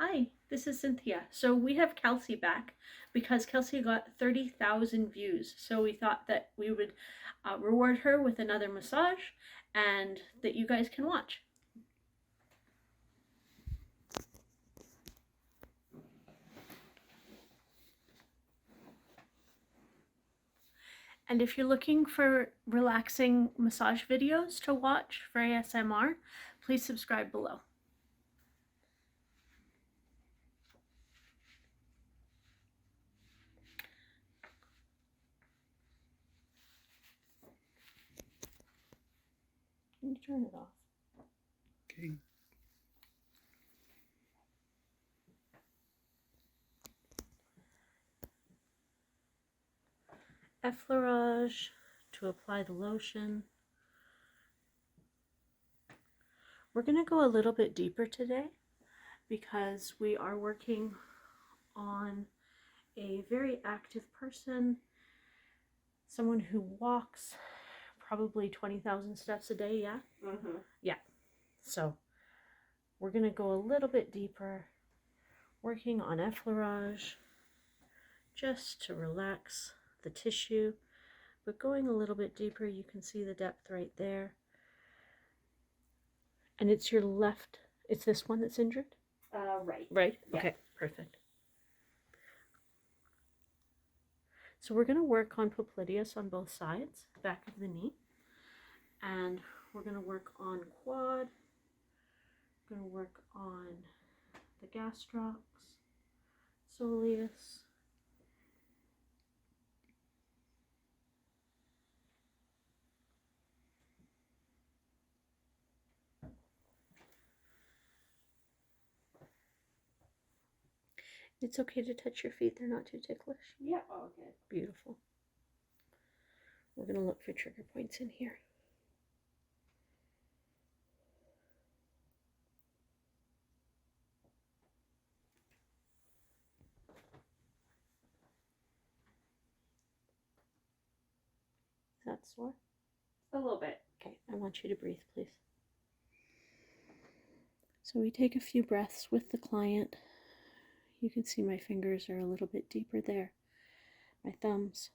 Hi, this is Cynthia. So we have Kelsey back because Kelsey got 30,000 views. So we thought that we would reward her with another massage and that you guys can watch. And if you're looking for relaxing massage videos to watch for ASMR, please subscribe below. Can you turn it off? Okay. Effleurage to apply the lotion. We're going to go a little bit deeper today because we are working on a very active person, someone who walks probably 20,000 steps a day, yeah? Mm-hmm. Yeah. So we're going to go a little bit deeper, working on effleurage, just to relax the tissue, but going a little bit deeper. You can see the depth right there. And it's your left, it's this one that's injured? Right. Right? Yeah. Okay, perfect. So we're going to work on popliteus on both sides, back of the knee. And we're going to work on quad. We're going to work on the gastrocs, soleus. It's okay to touch your feet, they're not too ticklish. Yeah, all good. Beautiful. We're going to look for trigger points in here. Is that sore? A little bit. Okay, I want you to breathe, please. So we take a few breaths with the client. You can see my fingers are a little bit deeper there. My thumbs.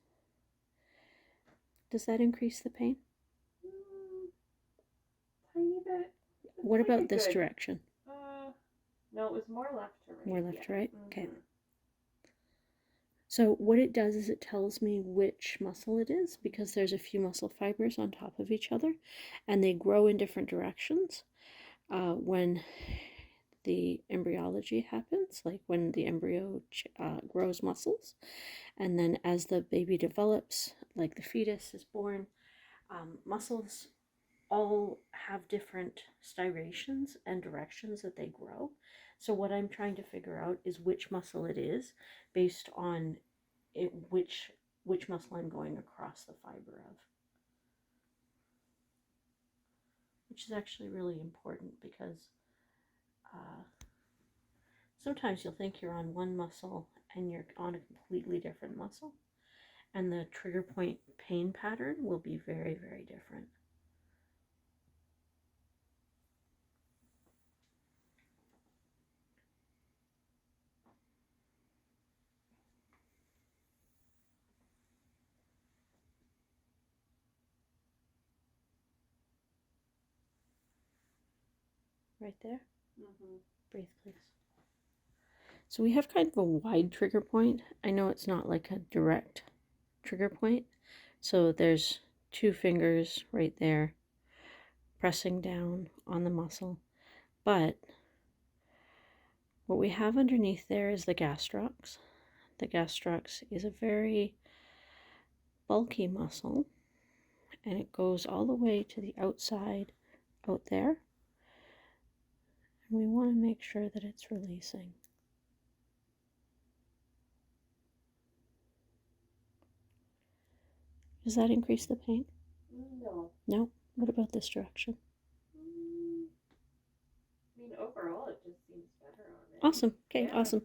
Does that increase the pain? Tiny bit. What about this direction? No, it was more left to right. More left to right? Okay. Mm-hmm. So what it does is it tells me which muscle it is, because there's a few muscle fibers on top of each other and they grow in different directions when the embryology happens, like when the embryo grows muscles. And then as the baby develops, like the fetus is born, muscles all have different striations and directions that they grow. So what I'm trying to figure out is which muscle it is based on which muscle I'm going across the fiber of. Which is actually really important because sometimes you'll think you're on one muscle and you're on a completely different muscle. And the trigger point pain pattern will be very, very different. Right there. Mm-hmm. Breathe, please. So we have kind of a wide trigger point. I know it's not like a direct trigger point. So there's two fingers right there pressing down on the muscle. But what we have underneath there is the gastrocs. The gastrocs is a very bulky muscle, and it goes all the way to the outside out there. And we want to make sure that it's releasing. Does that increase the pain? No. No? What about this direction? I mean, overall, it just seems better on it. Awesome. Okay, Yeah. awesome.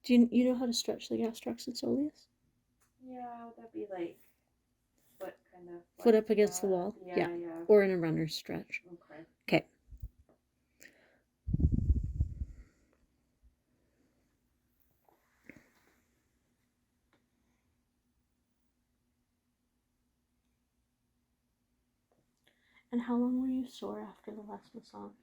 Do you know how to stretch the gastrocs and soleus? Yeah, would that be like foot kind of? Foot up against the wall? Yeah. Or in a runner's stretch. Okay. Okay. And how long were you sore after the last massage?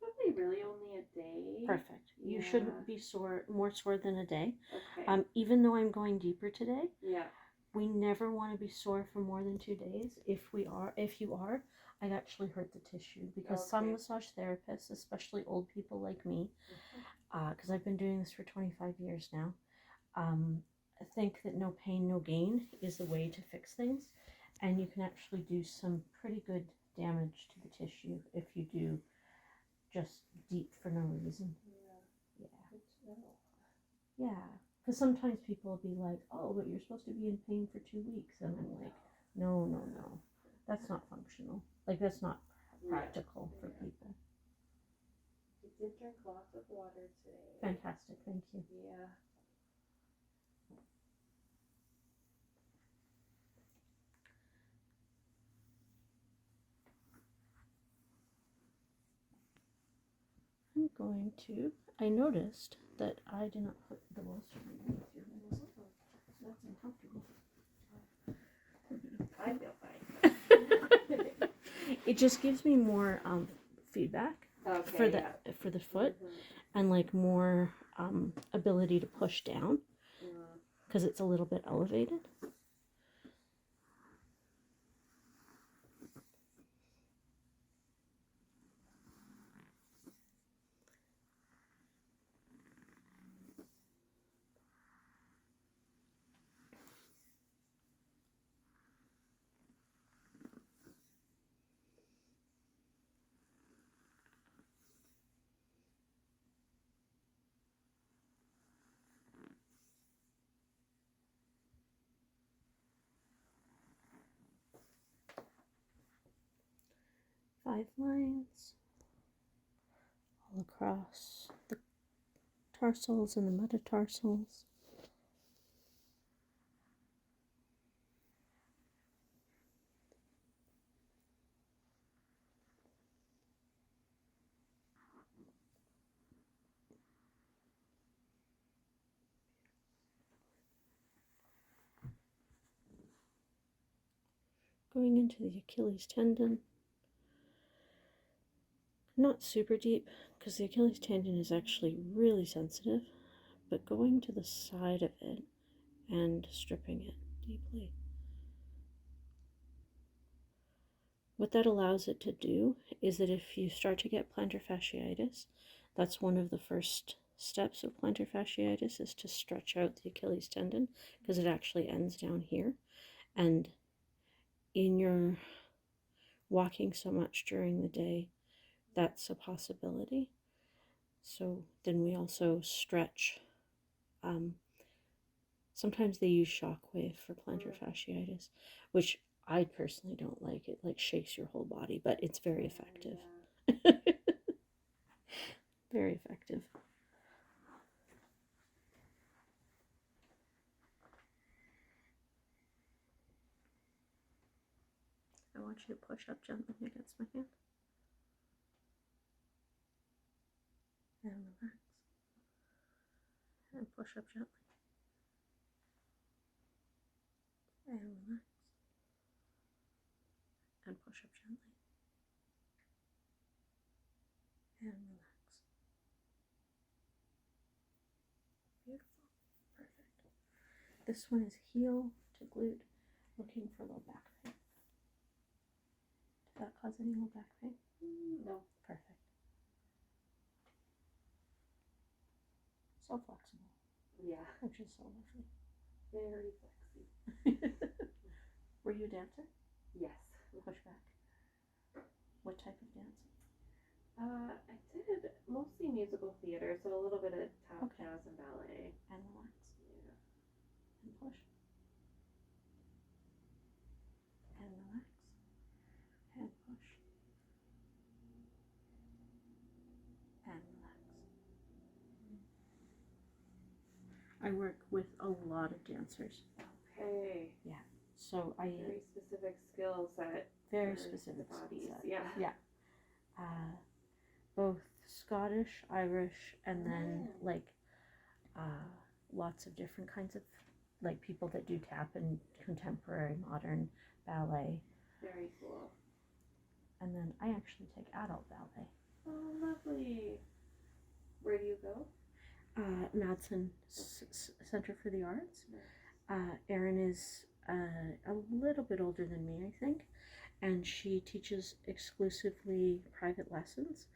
Probably really only a day. Perfect. You Yeah. shouldn't be more sore than a day. Okay. Even though I'm going deeper today, Yeah. we never want to be sore for more than 2 days. If you are, I'd actually hurt the tissue, because some massage therapists, especially old people like me, because I've been doing this for 25 years now, think that no pain, no gain is the way to fix things, and you can actually do some pretty good damage to the tissue if you do just deep for no reason. Yeah, because sometimes people will be like, oh, but you're supposed to be in pain for 2 weeks, and I'm like, no, that's not functional. Like, that's not practical for people. I did drink lots of water today. Fantastic, thank you. Yeah. I'm going to, I noticed that I did not put the bolster underneath your legs, so that's uncomfortable. I feel fine. It just gives me more feedback for the foot, and like more ability to push down, because it's a little bit elevated. Five lines all across the tarsals and the metatarsals. Going into the Achilles tendon. Not super deep, because the Achilles tendon is actually really sensitive, but going to the side of it and stripping it deeply. What that allows it to do is that if you start to get plantar fasciitis, that's one of the first steps of plantar fasciitis, is to stretch out the Achilles tendon, because it actually ends down here. And in your walking so much during the day, that's a possibility. So then we also stretch. Sometimes they use shockwave for plantar fasciitis, which I personally don't like. It like shakes your whole body, but it's very effective. Very effective. I want you to push up gently against my hand. And relax. And push up gently. And relax. And push up gently. And relax. Beautiful. Perfect. This one is heel to glute, looking for low back pain. Did that cause any low back pain? No. Perfect. So flexible. Yeah. Which is so lovely. Very flexy. Were you a dancer? Yes. Push back. What type of dancing? I did mostly musical theater, so a little bit of tap, jazz, and ballet. And relax. Yeah. And push. And relax. And push. And relax. I work with a lot of dancers. Okay. Yeah. So I very specific skill set. Very specific bodies. Set. Yeah. Yeah. Both Scottish, Irish, and then like lots of different kinds of like people that do tap and contemporary, modern, ballet. Very cool. And then I actually take adult ballet. Oh, lovely. Where do you go? Madsen Center for the Arts. Erin is a little bit older than me, I think, and she teaches exclusively private lessons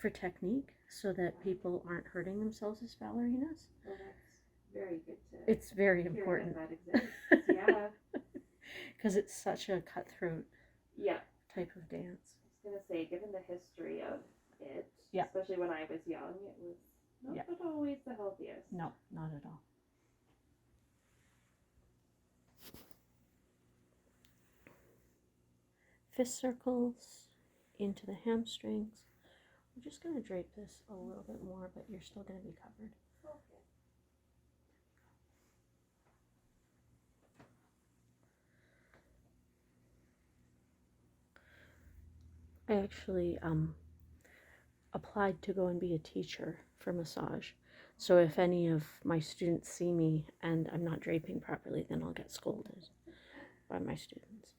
for technique so that people aren't hurting themselves as ballerinas. Well, that's very good to It's very hear important. that exists. Yeah. Because it's such a cutthroat Yeah. type of dance. I was going to say, given the history of it, Yeah. especially when I was young, it was not always the healthiest. No, not at all. Fist circles into the hamstrings. We're just going to drape this a little bit more, but you're still going to be covered. Okay. I actually applied to go and be a teacher for massage. So if any of my students see me and I'm not draping properly, then I'll get scolded by my students.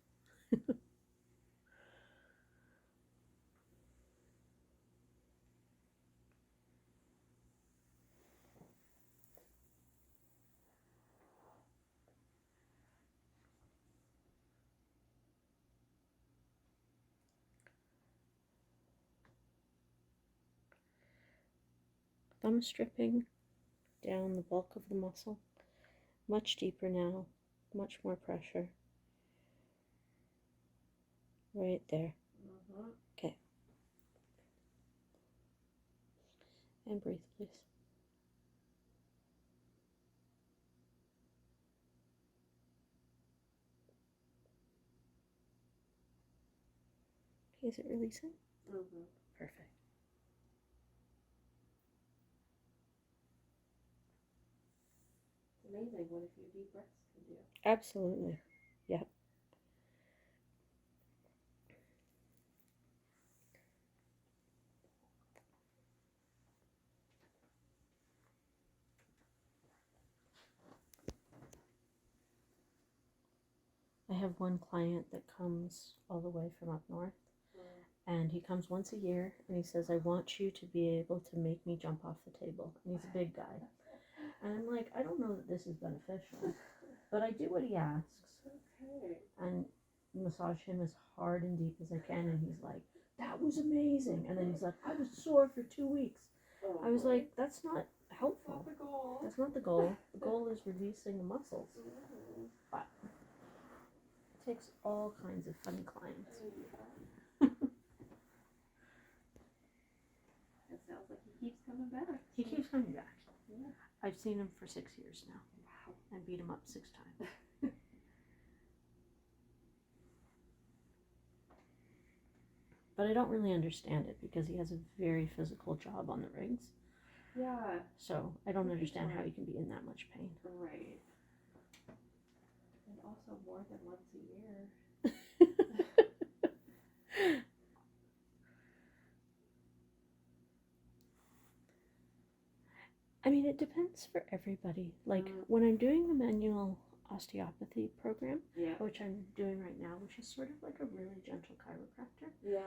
Thumb stripping down the bulk of the muscle. Much deeper now, much more pressure. Right there. Okay. And breathe, please. Okay, is it releasing? Perfect. It's amazing what a few deep breaths can do. Absolutely. Yep. I have one client that comes all the way from up north, and he comes once a year, and he says, I want you to be able to make me jump off the table. And he's a big guy. And I'm like, I don't know that this is beneficial, but I do what he asks. Okay. And massage him as hard and deep as I can, and he's like, that was amazing. And then he's like, I was sore for 2 weeks. I was like, that's not helpful. Not the goal. That's not the goal. The goal is releasing the muscles. But it takes all kinds of funny clients. It sounds like he keeps coming back. He keeps coming back. Yeah. I've seen him for 6 years now. Wow. And beat him up 6 times. But I don't really understand it because he has a very physical job on the rigs. Yeah. So I don't understand how he can be in that much pain. Right. And also more than once a year. I mean, it depends for everybody. Like when I'm doing the manual osteopathy program, which I'm doing right now, which is sort of like a really gentle chiropractor. Yeah.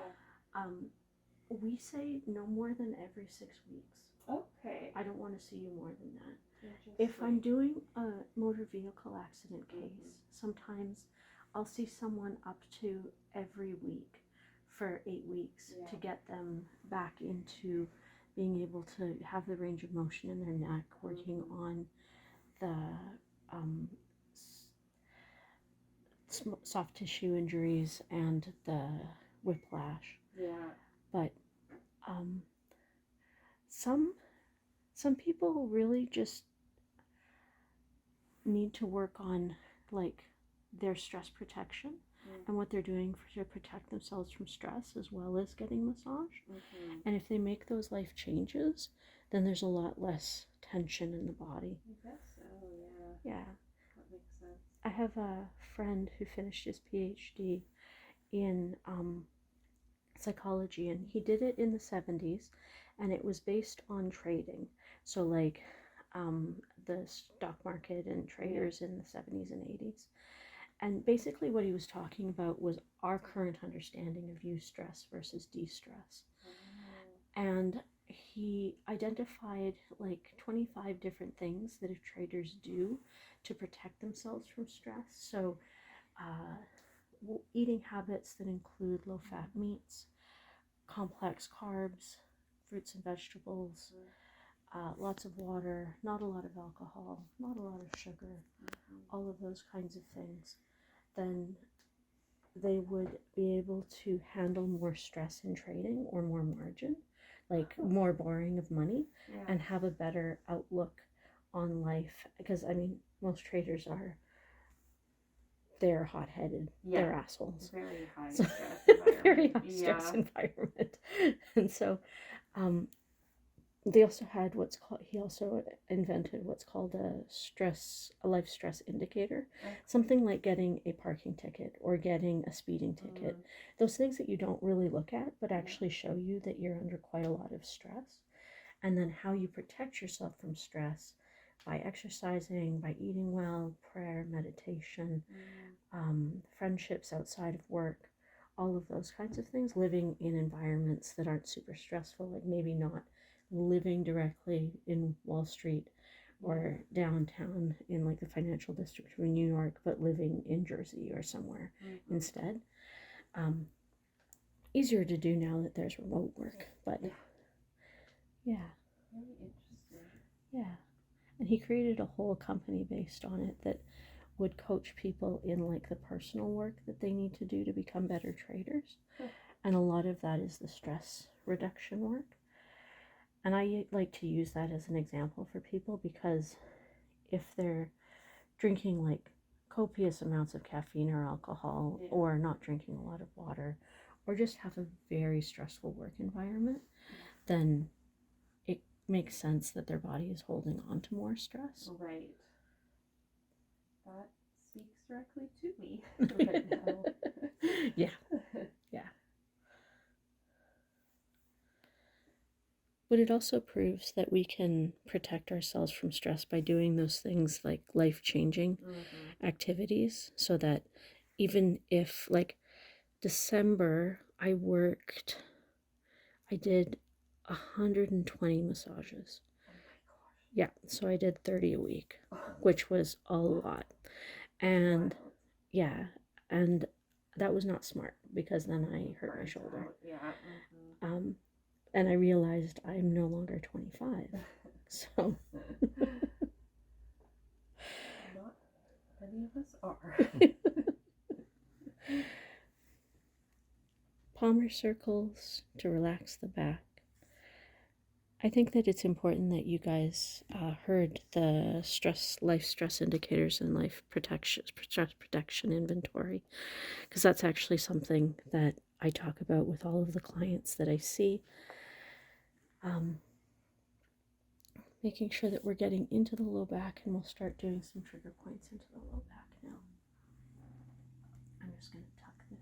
We say no more than every 6 weeks. Okay. I don't want to see you more than that. If I'm doing a motor vehicle accident case, sometimes I'll see someone up to every week for 8 weeks to get them back into being able to have the range of motion in their neck, working on the soft tissue injuries and the whiplash. Yeah. But some people really just need to work on like their stress protection and what they're doing to protect themselves from stress as well as getting massage. And if they make those life changes, then there's a lot less tension in the body. I guess so, Yeah. That makes sense. I have a friend who finished his PhD in psychology, and he did it in the 70s, and it was based on trading. So like the stock market and traders in the 70s and 80s. And basically what he was talking about was our current understanding of eustress versus de-stress. And he identified like 25 different things that traders do to protect themselves from stress. So eating habits that include low-fat meats, complex carbs, fruits and vegetables, lots of water, not a lot of alcohol, not a lot of sugar, all of those kinds of things, then they would be able to handle more stress in trading or more margin, like more borrowing of money, and have a better outlook on life. Because I mean, most traders they're hot-headed, they're assholes, very high stress environment. Very high stress environment. And so they also had he also invented what's called a life stress indicator. Something like getting a parking ticket or getting a speeding ticket. Those things that you don't really look at, but actually show you that you're under quite a lot of stress. And then how you protect yourself from stress by exercising, by eating well, prayer, meditation, friendships outside of work, all of those kinds of things, living in environments that aren't super stressful, like maybe not living directly in Wall Street or downtown in like the financial district of New York, but living in Jersey or somewhere instead. Easier to do now that there's remote work, but yeah. Really interesting. Yeah. And he created a whole company based on it that would coach people in like the personal work that they need to do to become better traders. And a lot of that is the stress reduction work. And I like to use that as an example for people because if they're drinking like copious amounts of caffeine or alcohol, or not drinking a lot of water, or just have a very stressful work environment, then it makes sense that their body is holding on to more stress. Right. That speaks directly to me right now. Yeah. But it also proves that we can protect ourselves from stress by doing those things like life-changing activities, so that even if like December I did 120 massages. Oh my gosh. Yeah, so I did 30 a week, which was a lot. And yeah, and that was not smart because then I hurt my shoulder. And I realized I'm no longer 25. So not many of us are. Palmar circles to relax the back. I think that it's important that you guys heard the life stress indicators and stress protection inventory, because that's actually something that I talk about with all of the clients that I see. Making sure that we're getting into the low back, and we'll start doing some trigger points into the low back now. I'm just going to tuck this.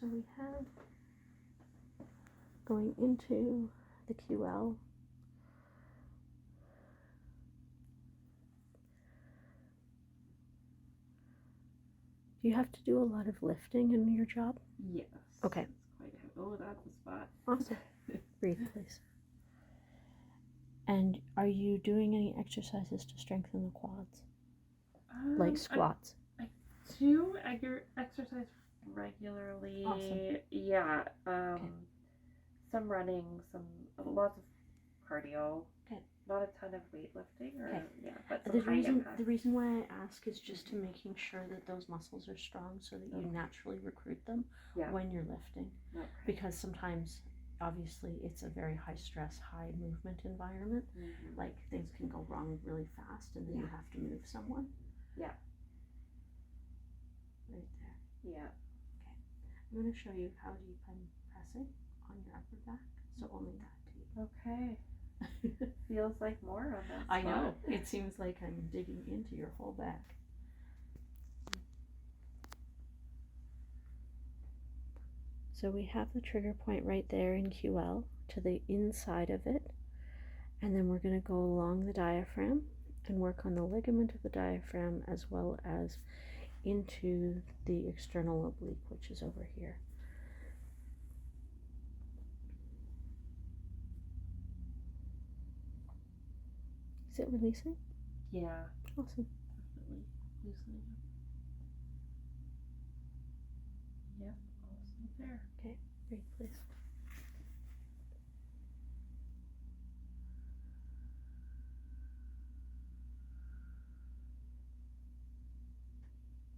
So we have going into the QL. Do you have to do a lot of lifting in your job? Yes. Okay. It's quite that's a spot. Awesome. Breathe, please. And are you doing any exercises to strengthen the quads? Like squats? I do exercise regularly. Awesome. Yeah. Some running, lots of cardio. Okay. Not a ton of weightlifting. But the reason why I ask is just to making sure that those muscles are strong so that you naturally recruit them when you're lifting. Okay. Because sometimes, obviously, it's a very high stress, high movement environment. Like things can go wrong really fast, and then you have to move someone. Yeah. Right there. Yeah. Okay. I'm going to show you how deep I'm pressing on your upper back, so only that deep. Okay. Feels like more on that spot. I know. It seems like I'm digging into your whole back. So we have the trigger point right there in QL to the inside of it, And then we're going to go along the diaphragm and work on the ligament of the diaphragm as well as into the external oblique, which is over here. Is it releasing? Yeah. Awesome. Definitely loosening up. Yep, awesome there. Okay, breathe, please.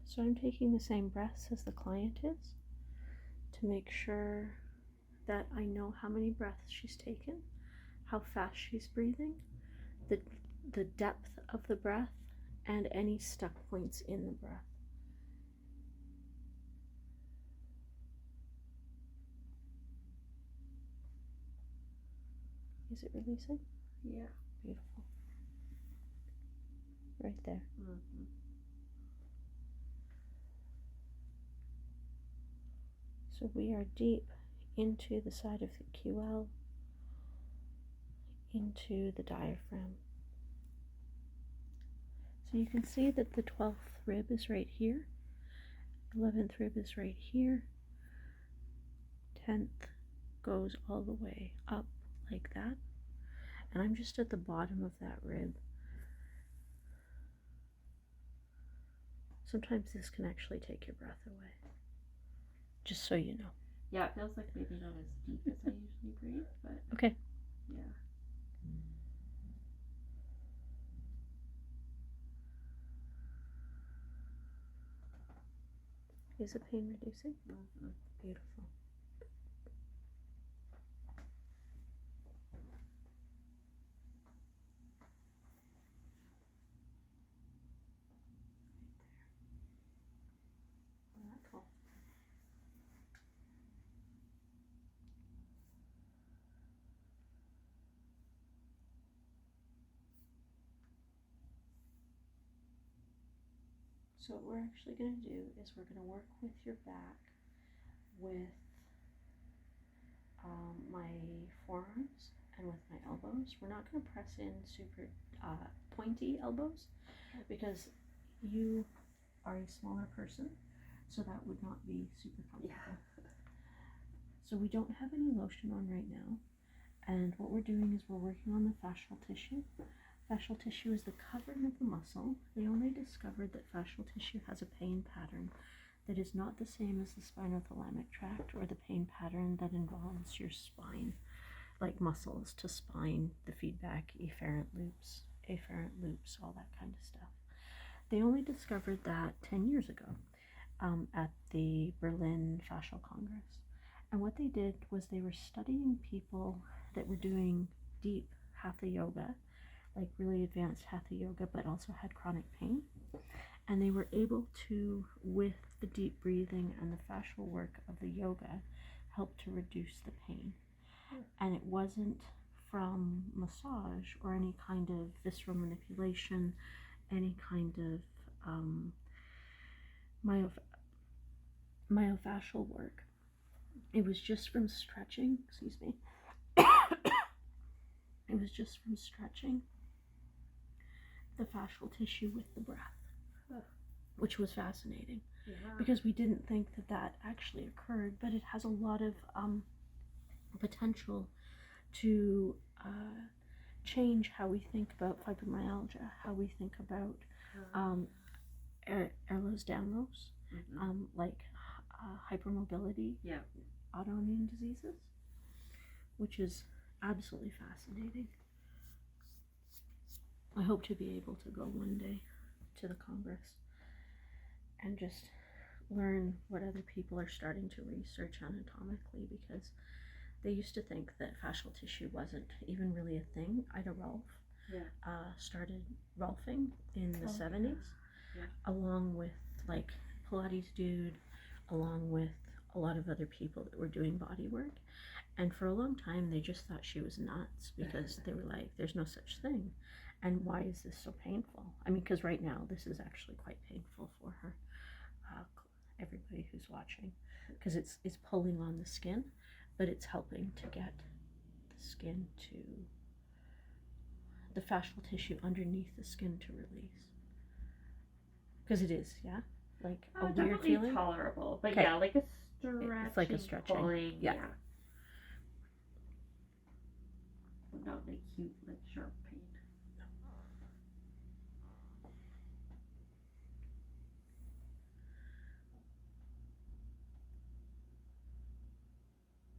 So I'm taking the same breaths as the client is to make sure that I know how many breaths she's taken, how fast she's breathing, the depth of the breath, and any stuck points in the breath. Is it releasing? Yeah. Beautiful. Right there. Mm-hmm. So we are deep into the side of the QL, into the diaphragm. So you can see that the 12th rib is right here, 11th rib is right here, 10th goes all the way up like that, and I'm just at the bottom of that rib. Sometimes this can actually take your breath away, just so you know. Yeah, it feels like maybe not as deep as I usually breathe, but okay. Yeah. Is the pain reducing? Mm-hmm. Beautiful. So what we're actually going to do is we're going to work with your back with my forearms and with my elbows. We're not going to press in super pointy elbows because you are a smaller person, so that would not be super comfortable. Yeah. So we don't have any lotion on right now, and what we're doing is we're working on the fascial tissue. Fascial tissue is the covering of the muscle. They only discovered that fascial tissue has a pain pattern that is not the same as the spinothalamic tract or the pain pattern that involves your spine, like muscles to spine, the feedback, afferent loops, all that kind of stuff. They only discovered that 10 years ago at the Berlin Fascial Congress. And what they did was they were studying people that were doing deep hatha yoga, like really advanced hatha yoga, but also had chronic pain. And they were able to, with the deep breathing and the fascial work of the yoga, help to reduce the pain. And it wasn't from massage or any kind of visceral manipulation, any kind of myofascial work. It was just from stretching, excuse me. It was just from stretching the fascial tissue with the breath, which was fascinating. Yeah. Because we didn't think that that actually occurred, but it has a lot of potential to change how we think about fibromyalgia, how we think about Ehlers-Danlos, like hypermobility, autoimmune diseases, which is absolutely fascinating. I hope to be able to go one day to the Congress and just learn what other people are starting to research anatomically, because they used to think that fascial tissue wasn't even really a thing. Ida Rolf started Rolfing in the 70s, along with like Pilates Dude, along with a lot of other people that were doing Bodywork. And for a long time, they just thought she was nuts because they were like, there's no such thing. And why is this so painful? I mean, because right now, this is actually quite painful for her, everybody who's watching, because it's pulling on the skin, but it's helping to get the skin to the fascial tissue underneath the skin to release. Because it is, yeah? Like a weird feeling? Tolerable. But okay. Yeah, like a stretching. It's like a stretching. Pulling, yeah. Not like acute, like sharp pain.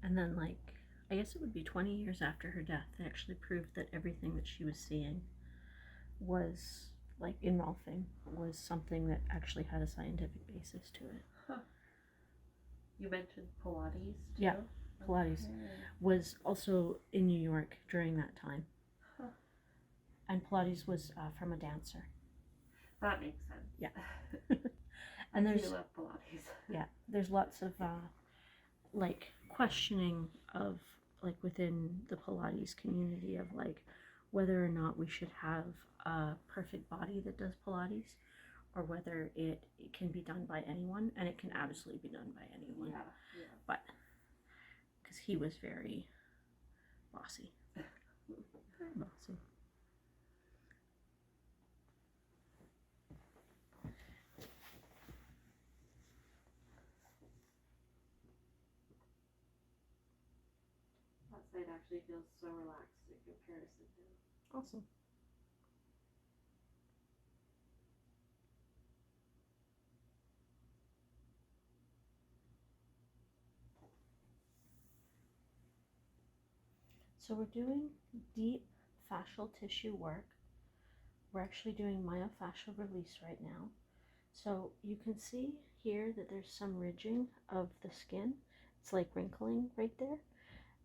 And then, like, I guess it would be 20 years after her death, they actually proved that everything that she was seeing was, like, in Rolfing, was something that actually had a scientific basis to it. Huh. You mentioned Pilates, too? Yeah, Pilates was also in New York during that time. Huh. And Pilates was from a dancer. That makes sense. Yeah. And I there's love Pilates. Yeah, there's lots of like questioning of like within the Pilates community of like whether or not we should have a perfect body that does Pilates, or whether it can be done by anyone, and it can absolutely be done by anyone. Yeah. But because he was very bossy. Very bossy. That side actually feels so relaxed in comparison to. Awesome. So we're doing deep fascial tissue work. We're actually doing myofascial release right now. So you can see here that there's some ridging of the skin. It's like wrinkling right there.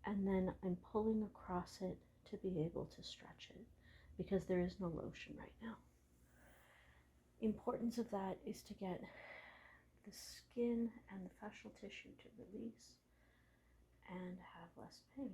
And then I'm pulling across it to be able to stretch it because there is no lotion right now. Importance of that is to get the skin and the fascial tissue to release and have less pain.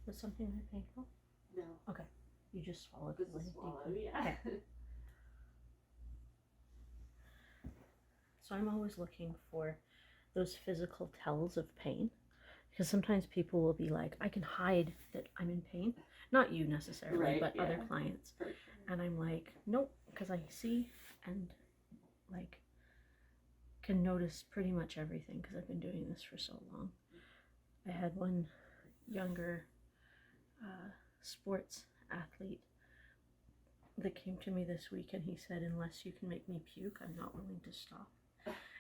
Was something really painful? No. Okay. You just swallowed really deeply. Yeah. Okay. So I'm always looking for those physical tells of pain, because sometimes people will be like, I can hide that I'm in pain. Not you necessarily, Right, but yeah. other clients. For sure. And I'm like, nope, because I see and like can notice pretty much everything because I've been doing this for so long. I had one younger sports athlete that came to me this week, and he said, unless you can make me puke, I'm not willing to stop.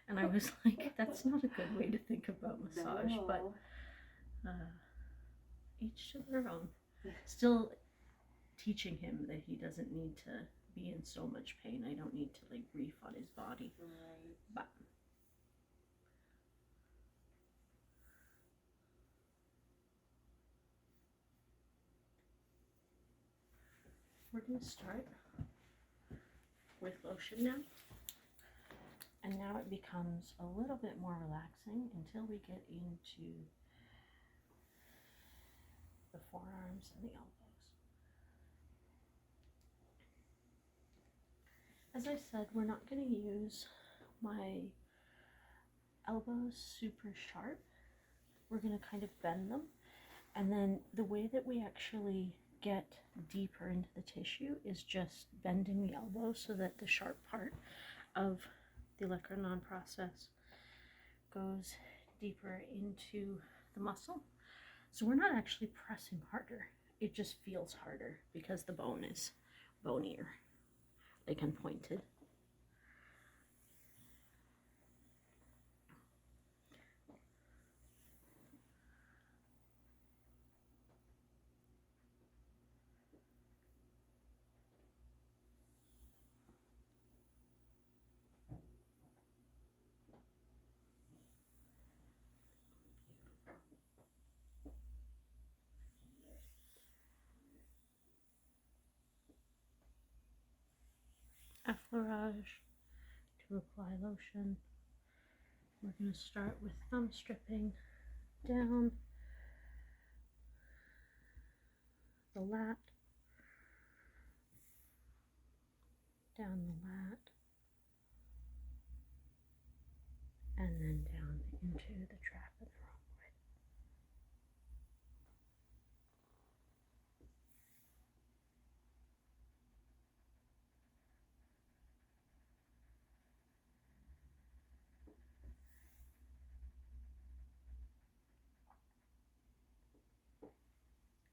And I was like, that's not a good way to think about massage, No. but each to their own. Still teaching him that he doesn't need to be in so much pain. I don't need to like grief on his body. Right. But we're going to start with lotion now. And now it becomes a little bit more relaxing until we get into the forearms and the elbows. As I said, we're not going to use my elbows super sharp. We're going to kind of bend them. And then the way that we actually get deeper into the tissue is just bending the elbow so that the sharp part of the electronon process goes deeper into the muscle. So we're not actually pressing harder. It just feels harder because the bone is bonier, like and pointed. effleurage to apply lotion. We're going to start with thumb stripping down the lat, down the lat, and then down into the trap of the rhomboid.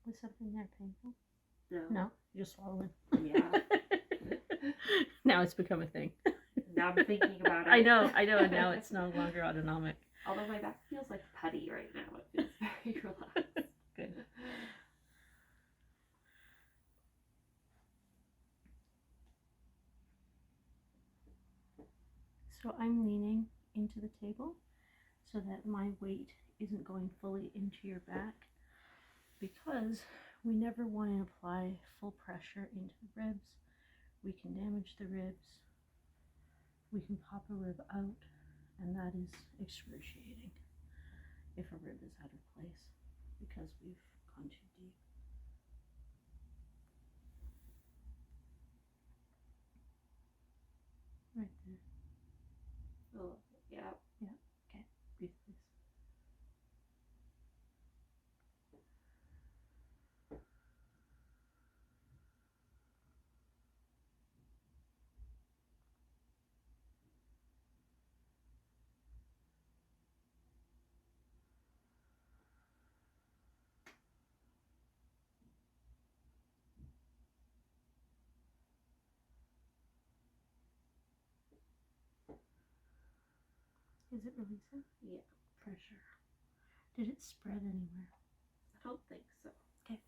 Was something there painful? No, you just swallowed. Yeah. Now it's become a thing. Now I'm thinking about it. I know. Now it's no longer autonomic. Although my back feels like putty right now. It feels very relaxed. Good. So I'm leaning into the table so that my weight isn't going fully into your back, because we never want to apply full pressure into the ribs. We can damage the ribs. We can pop a rib out, and that is excruciating if a rib is out of place because we've gone too deep. Right there. Oh, yeah. Yeah. Okay. Breathe, please. Is it releasing? Yeah. Pressure. Did it spread anywhere? I don't think so. Okay.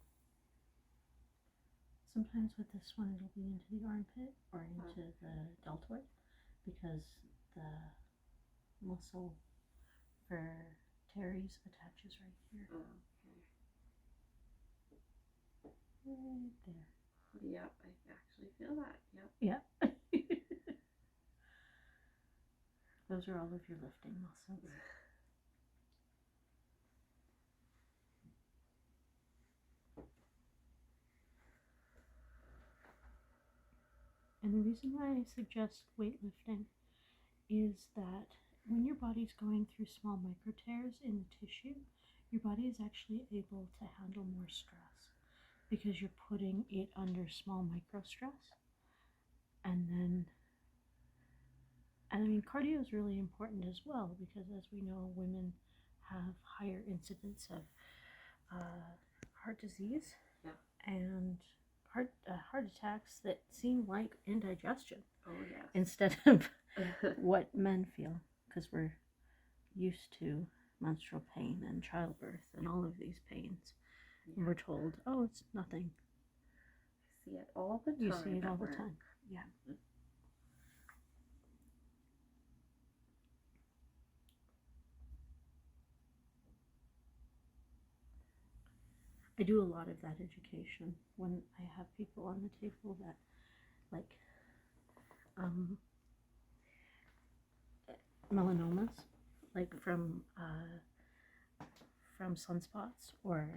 Sometimes with this one it'll be into the armpit or into the deltoid, because the muscle for teres attaches right here. Okay. Right there. Yep, I actually feel that. Yep. Yeah. Those are all of your lifting muscles. And the reason why I suggest weightlifting is that when your body's going through small micro tears in the tissue, your body is actually able to handle more stress because you're putting it under small micro stress. And I mean, cardio is really important as well, because as we know, women have higher incidence of heart disease, and heart attacks that seem like indigestion. Oh, yes. Instead of what men feel, because we're used to menstrual pain and childbirth and all of these pains. Yeah. And we're told, oh, it's nothing. I see it all the time. You see it all the time. Yeah. I do a lot of that education when I have people on the table that, like, melanomas, like from sunspots or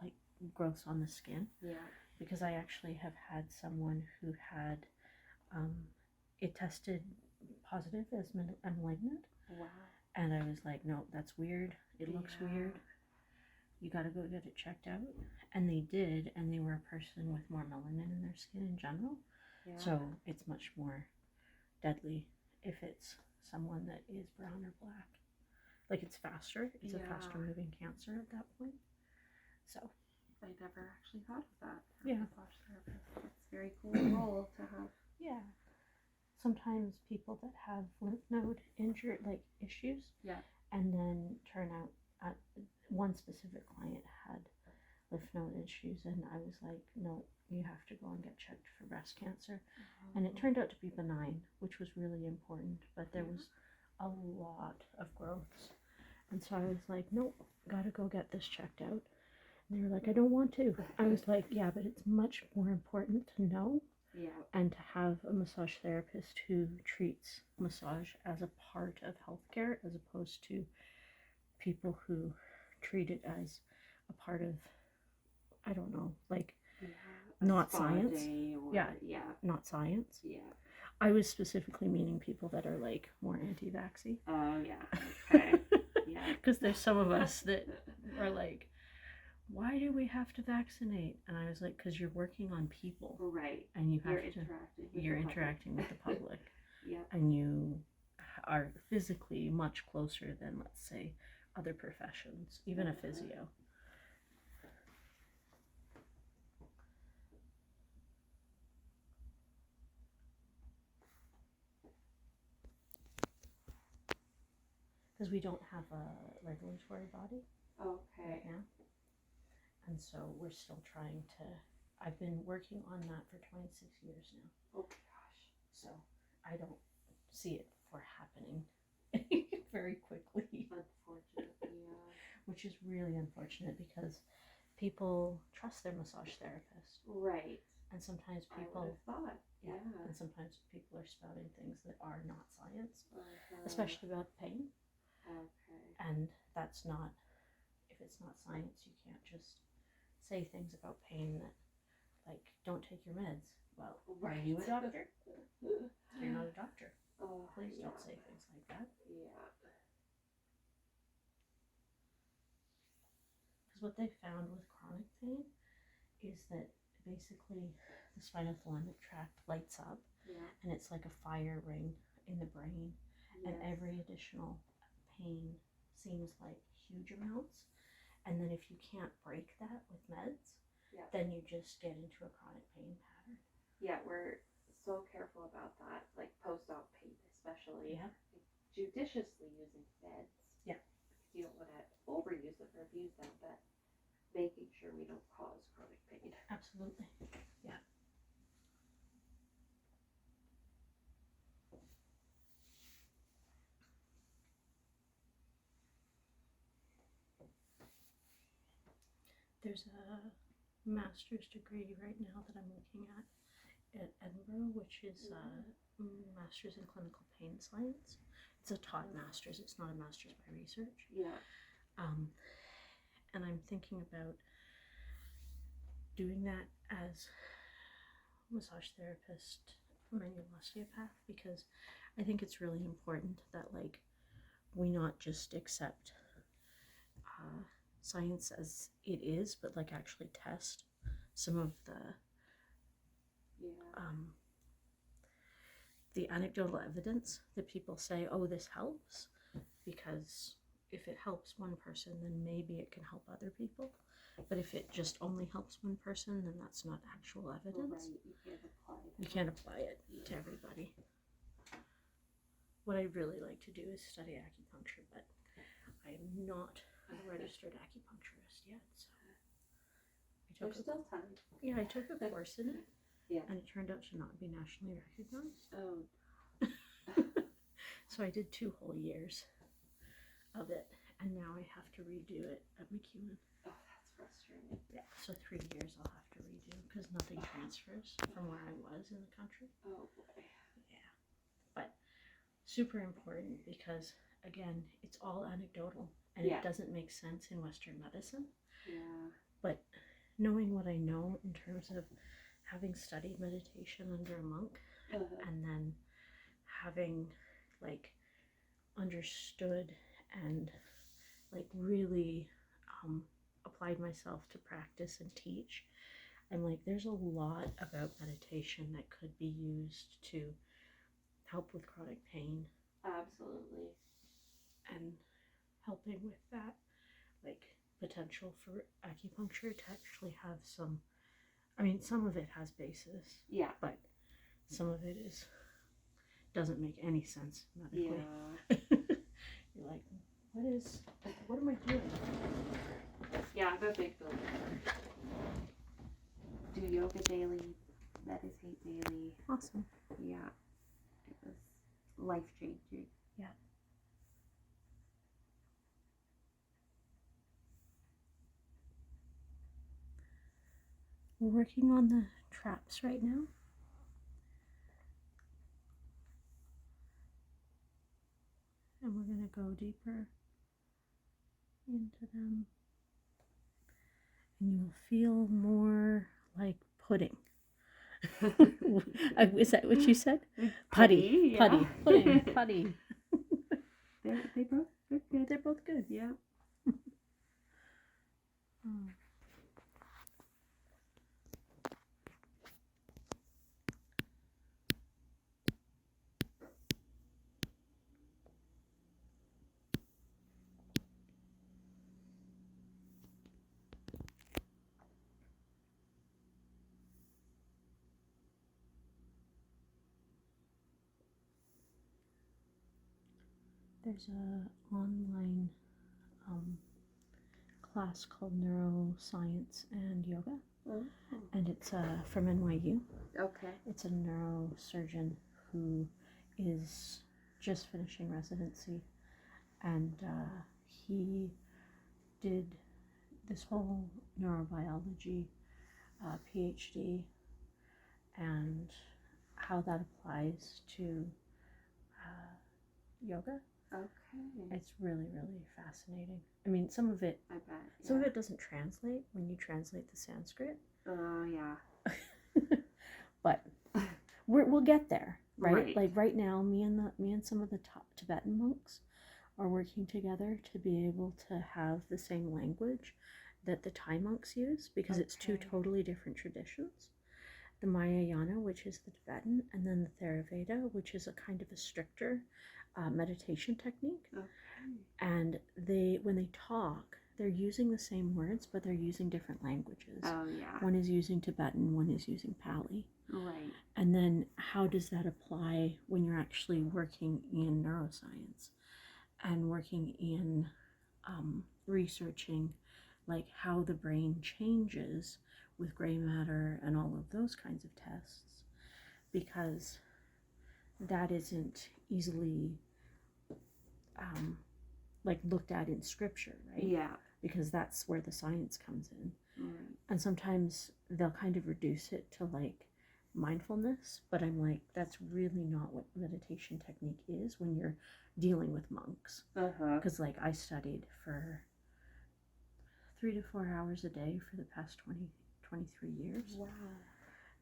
like growths on the skin. Yeah. Because I actually have had someone who had it tested positive as a malignant. Wow. And I was like, no, that's weird. It looks weird. You gotta go get it checked out. And they did, and they were a person with more melanin in their skin in general. Yeah. So it's much more deadly if it's someone that is brown or black. Like, it's faster. It's a faster moving cancer at that point. So I never actually thought of that. Yeah. Massage therapist. That's a very cool role to have. Yeah. Sometimes people that have lymph node injured, like, issues. Yeah. And then turn out, one specific client had lymph node issues, and I was like, no, you have to go and get checked for breast cancer. And it turned out to be benign, which was really important, but there was a lot of growths. And so I was like, nope, gotta go get this checked out. And they were like, I don't want to. I was like, yeah, but it's much more important to know Yeah. And to have a massage therapist who treats massage as a part of healthcare as opposed to people who treat it as a part of, I don't know, like not science. Yeah. Not science. Yeah. I was specifically meaning people that are like more anti-vaxxy. Oh, yeah. Okay. Yeah. Because there's some of us that are like, why do we have to vaccinate? And I was like, because you're working on people. Right. And you have you're interacting with the public. Yeah. And you are physically much closer than, let's say, other professions, even a physio. Because we don't have a regulatory body right now. And so we're still trying to, I've been working on that for 26 years now. Oh my gosh. So I don't see it for happening very quickly. Unfortunately, yeah. Which is really unfortunate because people trust their massage therapist. Right. And sometimes people, I would have thought. Yeah. And sometimes people are spouting things that are not science, especially about pain. Okay. And that's not, if it's not science, you can't just say things about pain that, like, don't take your meds. Well, are you a doctor? You're not a doctor. Oh, Please don't say things like that. Yeah. Because what they found with chronic pain is that basically the spinothalamic tract lights up, and it's like a fire ring in the brain, and every additional pain seems like huge amounts. And then if you can't break that with meds, then you just get into a chronic pain pattern. Yeah, we're so careful about that, like post-op pain especially. Yeah. Judiciously using meds. Yeah. Because you don't want to overuse them or abuse them, but making sure we don't cause chronic pain. Absolutely. Yeah. There's a master's degree right now that I'm looking at Edinburgh, which is a master's in clinical pain science. It's a taught master's. It's not a master's by research. Yeah. And I'm thinking about doing that as massage therapist, manual osteopath, because I think it's really important that, like, we not just accept science as it is, but like actually test some of the anecdotal evidence that people say, oh, this helps, because if it helps one person, then maybe it can help other people. But if it just only helps one person, then that's not actual evidence. Right. You can't apply it to everybody. What I'd really like to do is study acupuncture, but I'm not a registered acupuncturist yet. So There's still time. Yeah, I took a course in it. Yeah. And it turned out to not be nationally recognized. Oh. So I did 2 whole years of it, and now I have to redo it at McEwen. Oh, that's frustrating. Yeah, so 3 years I'll have to redo because nothing transfers from where I was in the country. Oh boy. Yeah, but super important because, again, it's all anecdotal and it doesn't make sense in Western medicine. Yeah. But knowing what I know in terms of having studied meditation under a monk, and then having, like, understood and, like, really applied myself to practice and teach, I'm like, there's a lot about meditation that could be used to help with chronic pain. Absolutely. And helping with that, like, potential for acupuncture to actually have some, I mean, some of it has basis. Yeah. But some of it doesn't make any sense medically. Yeah. You're like, what am I doing? Yeah, I'm a big believer. Do yoga daily, meditate daily. Awesome. Yeah. It was life-changing. Yeah. We're working on the traps right now. and we're going to go deeper into them. And you will feel more like pudding. Is that what you said? Putty. Yeah. Putty. Pudding. Putty. They're good. They're both good. Yeah. Oh. There's a online class called Neuroscience and Yoga, and it's from NYU. Okay. It's a neurosurgeon who is just finishing residency, and he did this whole neurobiology PhD and how that applies to yoga. Okay. It's really, really fascinating. I mean, some of it, I bet. Yeah. some of it doesn't translate when you translate the Sanskrit. Oh, yeah. But we'll get there, right? Right. Like right now, me and some of the top Tibetan monks are working together to be able to have the same language that the Thai monks use, because it's two totally different traditions. The Mahayana, which is the Tibetan, and then the Theravada, which is a kind of a stricter meditation technique. Okay. And when they talk, they're using the same words, but they're using different languages. Oh, yeah. One is using Tibetan, one is using Pali. Right. And then how does that apply when you're actually working in neuroscience and working in researching like how the brain changes with gray matter and all of those kinds of tests, because that isn't easily like looked at in scripture, right? Yeah. Because that's where the science comes in. Right. And sometimes they'll kind of reduce it to like mindfulness, but I'm like, that's really not what meditation technique is when you're dealing with monks. Because like I studied for 3 to 4 hours a day for the past 23 years. Wow.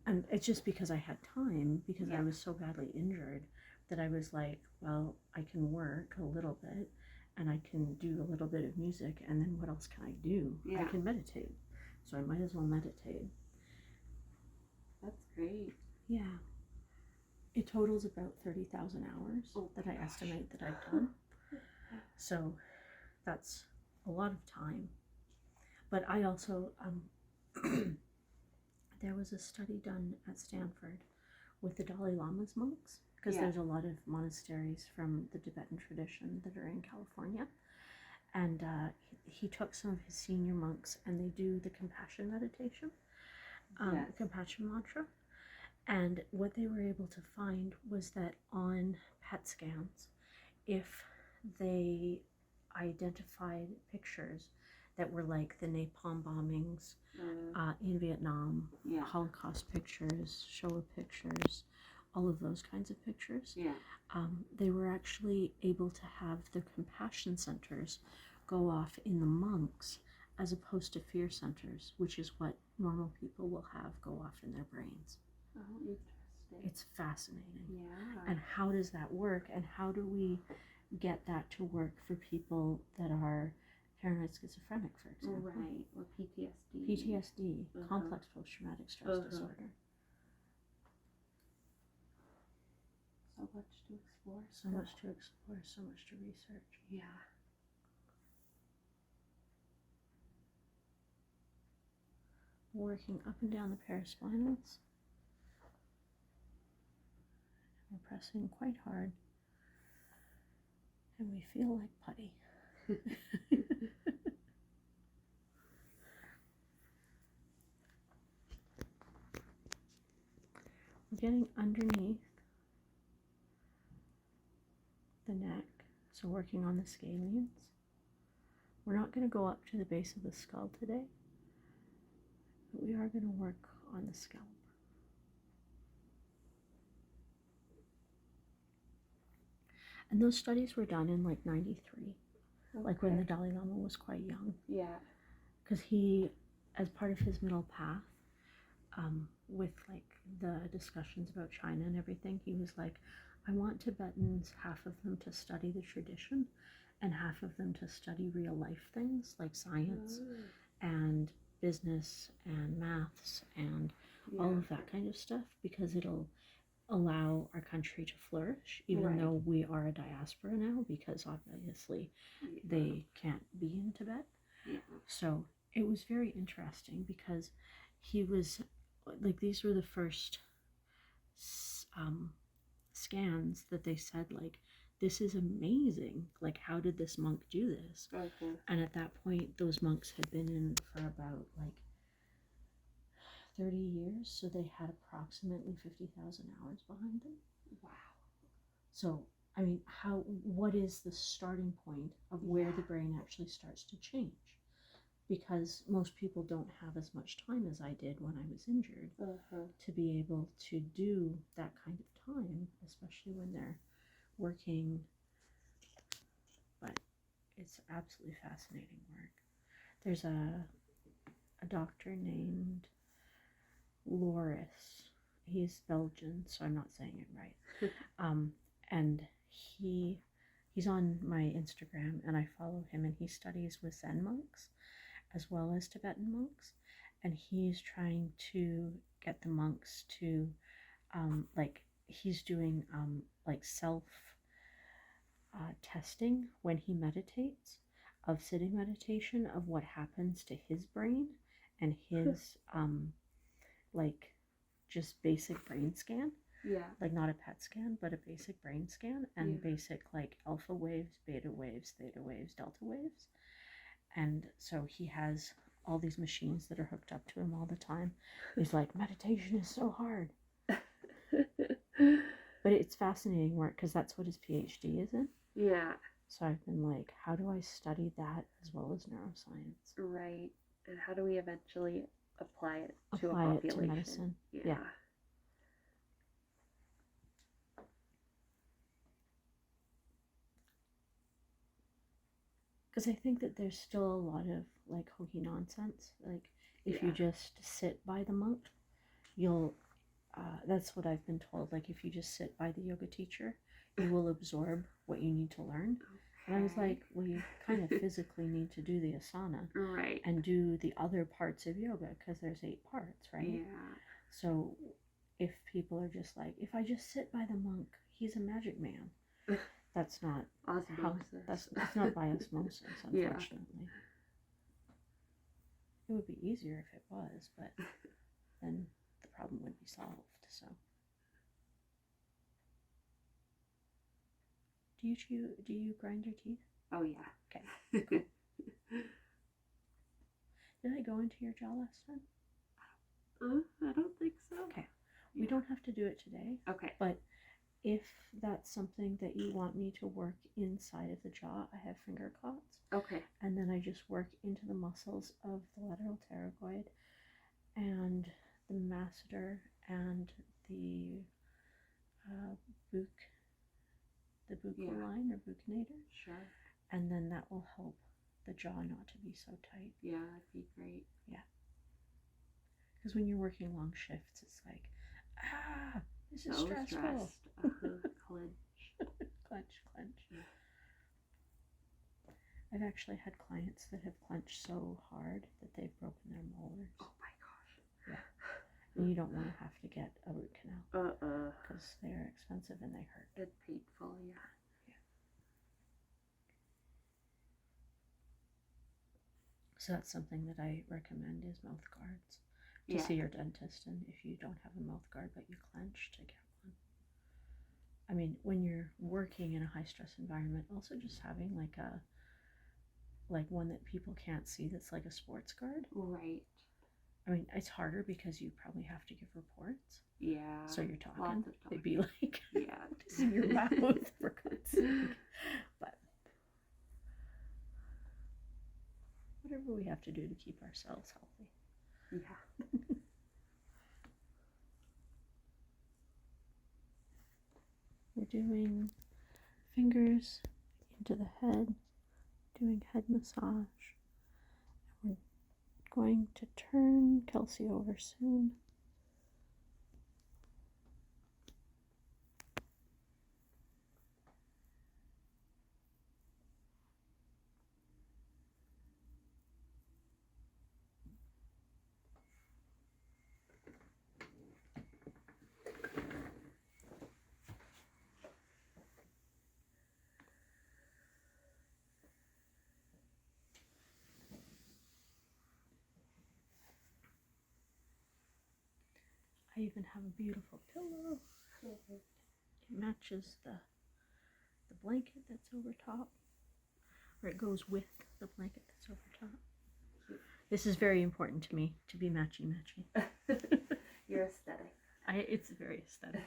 And it's just because I had time, because Yeah. I was so badly injured that I was like, well, I can work a little bit and I can do a little bit of music, and then what else can I do? Yeah. I can meditate. So I might as well meditate. That's great. Yeah. It totals about 30,000 hours that I estimate that I've done. So that's a lot of time. But I also, there was a study done at Stanford with the Dalai Lama's monks, because there's a lot of monasteries from the Tibetan tradition that are in California. And he took some of his senior monks, and they do the compassion meditation, compassion mantra. And what they were able to find was that on PET scans, if they identified pictures that were like the napalm bombings in Vietnam, Holocaust pictures, Shoah pictures, all of those kinds of pictures, they were actually able to have the compassion centers go off in the monks as opposed to fear centers, which is what normal people will have go off in their brains. Oh, interesting. It's fascinating. Yeah. And how does that work? And how do we get that to work for people that are paranoid schizophrenic, for example? Right. Or PTSD. PTSD, complex post-traumatic stress disorder. So much to explore. So much to explore, so much to research. Yeah. Working up and down the paraspinals. We're pressing quite hard. And we feel like putty. We're getting underneath the neck, so working on the scalenes. We're not going to go up to the base of the skull today, but we are going to work on the scalp. And those studies were done in like 93, like when the Okay. Dalai Lama was quite young. Yeah. Because he, as part of his middle path, with like the discussions about China and everything, he was like, I want Tibetans, half of them to study the tradition and half of them to study real life things like science and business and maths and all of that kind of stuff, because it'll allow our country to flourish, even though we are a diaspora now, because obviously they can't be in Tibet. So it was very interesting because he was like, these were the first scans that they said, like, this is amazing, like, how did this monk do this? And at that point those monks had been in for about like 30 years, so they had approximately 50,000 hours behind them. Wow. So I mean, what is the starting point of where the brain actually starts to change? Because most people don't have as much time as I did when I was injured to be able to do that kind of time, especially when they're working. But it's absolutely fascinating work. There's a doctor named Loris. He's Belgian, so I'm not saying it right. And he's on my Instagram, and I follow him, and he studies with Zen monks as well as Tibetan monks, and he's trying to get the monks to like, he's doing like self testing when he meditates, of sitting meditation, of what happens to his brain and his like just basic brain scan. Like, not a PET scan, but a basic brain scan, and basic like alpha waves, beta waves, theta waves, delta waves. And so he has all these machines that are hooked up to him all the time. He's like, meditation is so hard. But it's fascinating work, because that's what his PhD is in. So I've been like, how do I study that as well as neuroscience? Right. And how do we eventually apply it to a population? To medicine. Yeah. Because I think that there's still a lot of like hokey nonsense. Like, if you just sit by the monk, you'll that's what I've been told. Like, if you just sit by the yoga teacher, you will absorb what you need to learn. And I was like, well, you kind of physically need to do the asana, Right. and do the other parts of yoga, because there's 8 parts, right? So if people are just like, if I just sit by the monk, he's a magic man. That's not osmosis. That's not by osmosis, unfortunately. It would be easier if it was, but then the problem would be solved. So, do you grind your teeth? Oh yeah. Okay. Cool. Did I go into your jaw last time? I don't think so. Okay. We don't have to do it today. Okay. But if that's something that you want me to work inside of the jaw, I have finger cots. Okay. And then I just work into the muscles of the lateral pterygoid and the masseter and the buccal line, or buccinator. Sure. And then that will help the jaw not to be so tight. Yeah, that'd be great. Yeah. Because when you're working long shifts, it's like, this is so stressful. Clench. Clench. Yeah. I've actually had clients that have clenched so hard that they've broken their molars. Oh my gosh. Yeah. And you don't want to have to get a root canal. Because they're expensive and they hurt. It's painful, yeah. So that's something that I recommend, is mouth guards. To see your dentist, and if you don't have a mouth guard but you clench, to get one. I mean, when you're working in a high stress environment, also just having like one that people can't see, that's like a sports guard. Right. I mean, it's harder because you probably have to give reports. Yeah. So you're talking. They'd be like, this is in your mouth, for God's sake. But whatever we have to do to keep ourselves healthy. Yeah. We're doing fingers into the head, doing head massage. And we're going to turn Kelsey over soon. I even have a beautiful pillow. It matches the blanket that's over top, or it goes with the blanket that's over top. This is very important to me, to be matchy-matchy. You're aesthetic. It's very aesthetic.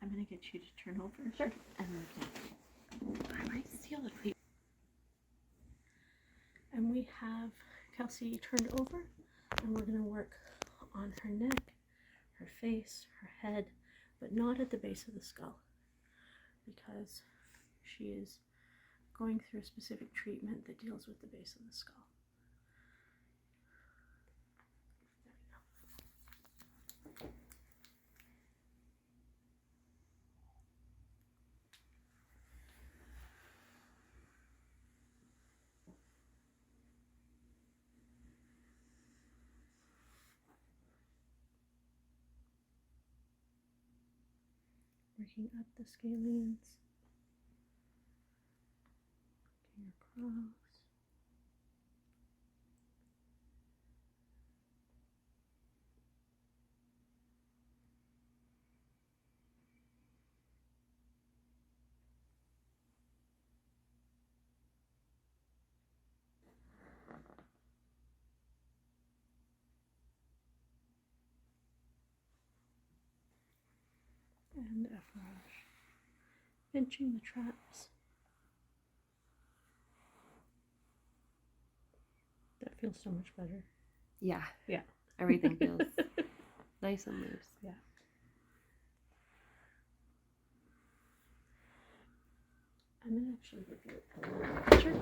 I'm going to get you to turn over. Sure. And I might steal the cleat. And we have Kelsey turned over, and we're going to work on her neck, her face, her head, but not at the base of the skull, because she is going through a specific treatment that deals with the base of the skull. Working up the scalenes, working across. And effleurage. Pinching the traps. That feels so much better. Yeah. Yeah. Everything feels nice and loose. Yeah. I'm going to actually give you a little picture.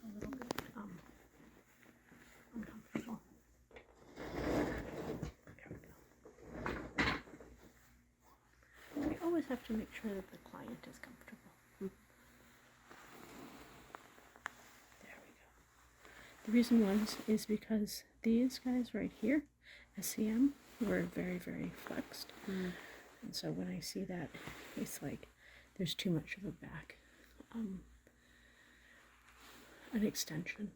A little bit uncomfortable. There we go. We always have to make sure that the client is comfortable. There we go. The reason is because these guys right here, SCM, were very, very flexed. And so when I see that, it's like there's too much of a back, an extension.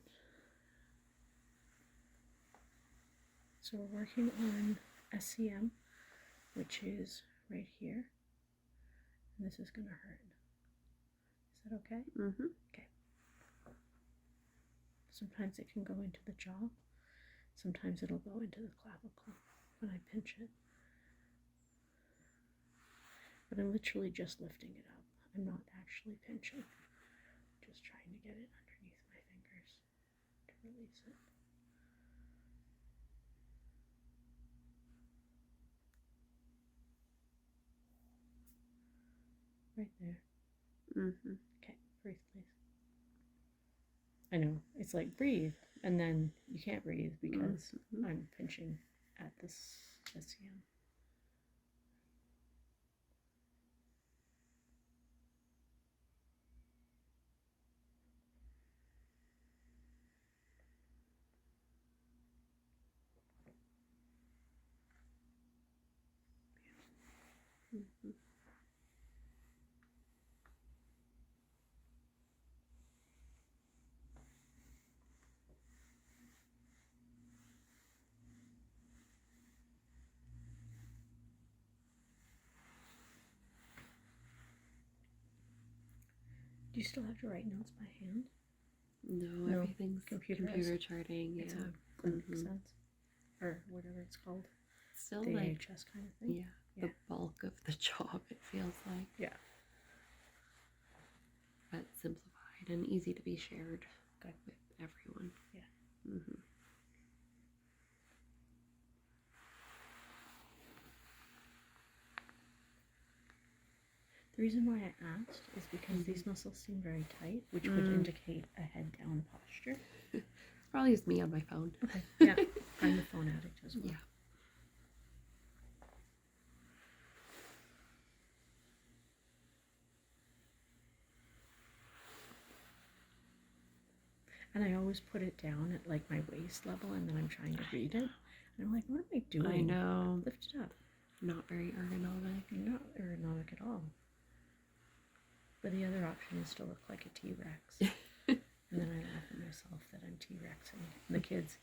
So we're working on SCM, which is right here. And this is going to hurt. Is that okay? Mm-hmm. Okay. Sometimes it can go into the jaw. Sometimes it'll go into the clavicle when I pinch it. But I'm literally just lifting it up. I'm not actually pinching. Just trying to get it underneath my fingers to release it. Right there. Mm-hmm. Okay, breathe, please. I know, it's like breathe, and then you can't breathe because I'm pinching at this SCM. Mm-hmm. Do you still have to write notes by hand? No, everything's computer charting. It's Yeah. a clinic sense, or whatever it's called. Still the like AHS kind of thing. Yeah, the bulk of the job, it feels like. Yeah. But simplified and easy to be shared Good. with everyone. Yeah. Mm-hmm. The reason why I asked is because these muscles seem very tight, which would indicate a head down posture. Probably is me on my phone. Okay. Yeah, I'm the phone addict as well. Yeah. And I always put it down at like my waist level, and then I'm trying to read it. And I'm like, what am I doing? I know. Lift it up. Not very ergonomic. Not ergonomic at all. But the other option is to look like a T-Rex. And then I laugh at myself that I'm T-Rexing. The kids,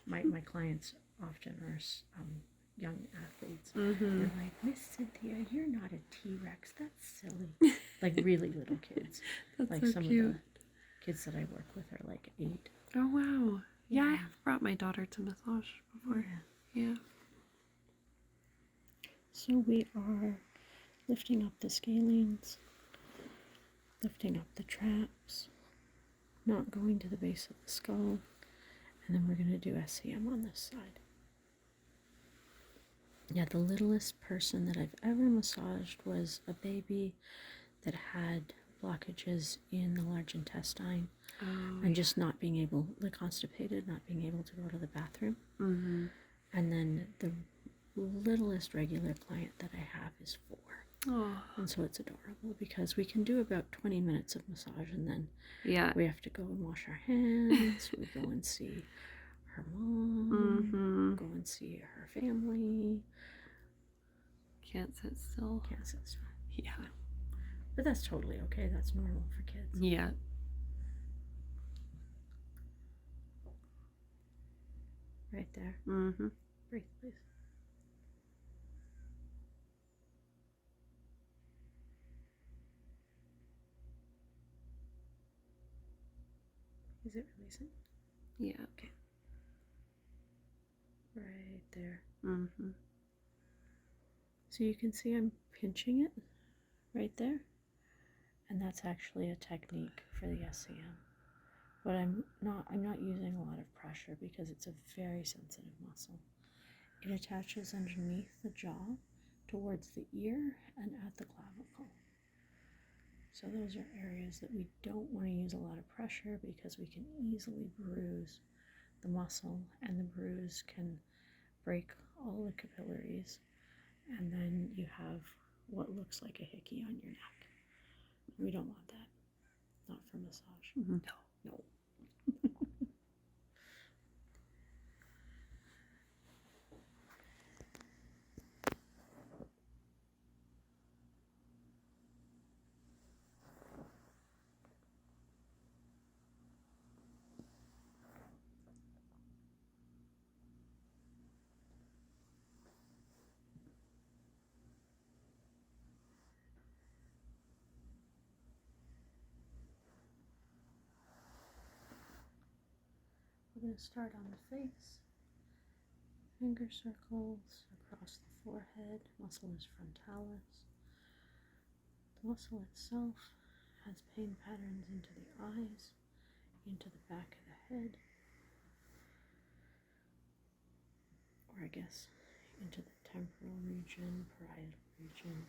my clients often are young athletes. They're like, Miss Cynthia, you're not a T-Rex. That's silly. Like really little kids. That's like so some cute. of the kids that I work with are like 8. Oh, wow. Yeah, I have brought my daughter to massage before. Yeah. So we are lifting up the scalenes, lifting up the traps, not going to the base of the skull, and then we're going to do SCM on this side. Yeah, the littlest person that I've ever massaged was a baby that had blockages in the large intestine and just not being able, constipated, not being able to go to the bathroom. Mm-hmm. And then the littlest regular client that I have is 4. Oh. And so it's adorable because we can do about 20 minutes of massage and then we have to go and wash our hands. We go and see her mom, go and see her family. Can't sit still. Can't sit still. Yeah. But that's totally okay. That's normal for kids. Yeah. Right there. Mm-hmm. Breathe, please. Is it releasing? Yeah. Okay. Right there. Mm-hmm. So you can see I'm pinching it right there. And that's actually a technique for the SCM. But I'm not using a lot of pressure because it's a very sensitive muscle. It attaches underneath the jaw towards the ear and at the clavicle. So those are areas that we don't want to use a lot of pressure because we can easily bruise the muscle, and the bruise can break all the capillaries, and then you have what looks like a hickey on your neck. We don't want that. Not for massage. No. No. We're going to start on the face. Finger circles across the forehead. Muscle is frontalis. The muscle itself has pain patterns into the eyes, into the back of the head, or I guess into the temporal region, parietal region.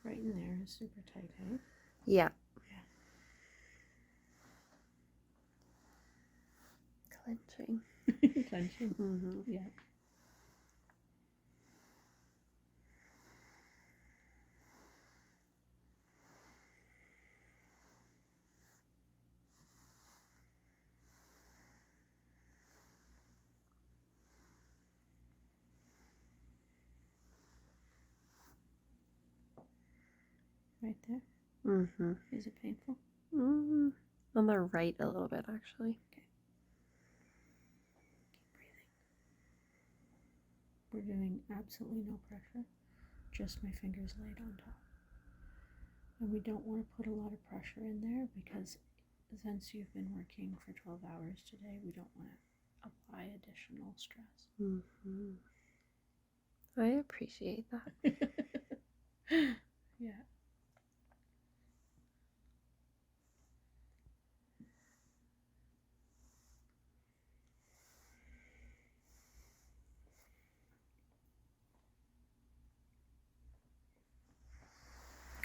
Right in there is super tight, eh? Yeah. Clenching. Clenching. Mm-hmm. Yeah. Right there. Mm-hmm. Is it painful? Mm-hmm. On the right a little bit, actually. Okay. Keep breathing. We're doing absolutely no pressure, just my fingers laid on top. And we don't want to put a lot of pressure in there because since you've been working for 12 hours today, we don't want to apply additional stress. Mm-hmm. I appreciate that. Yeah.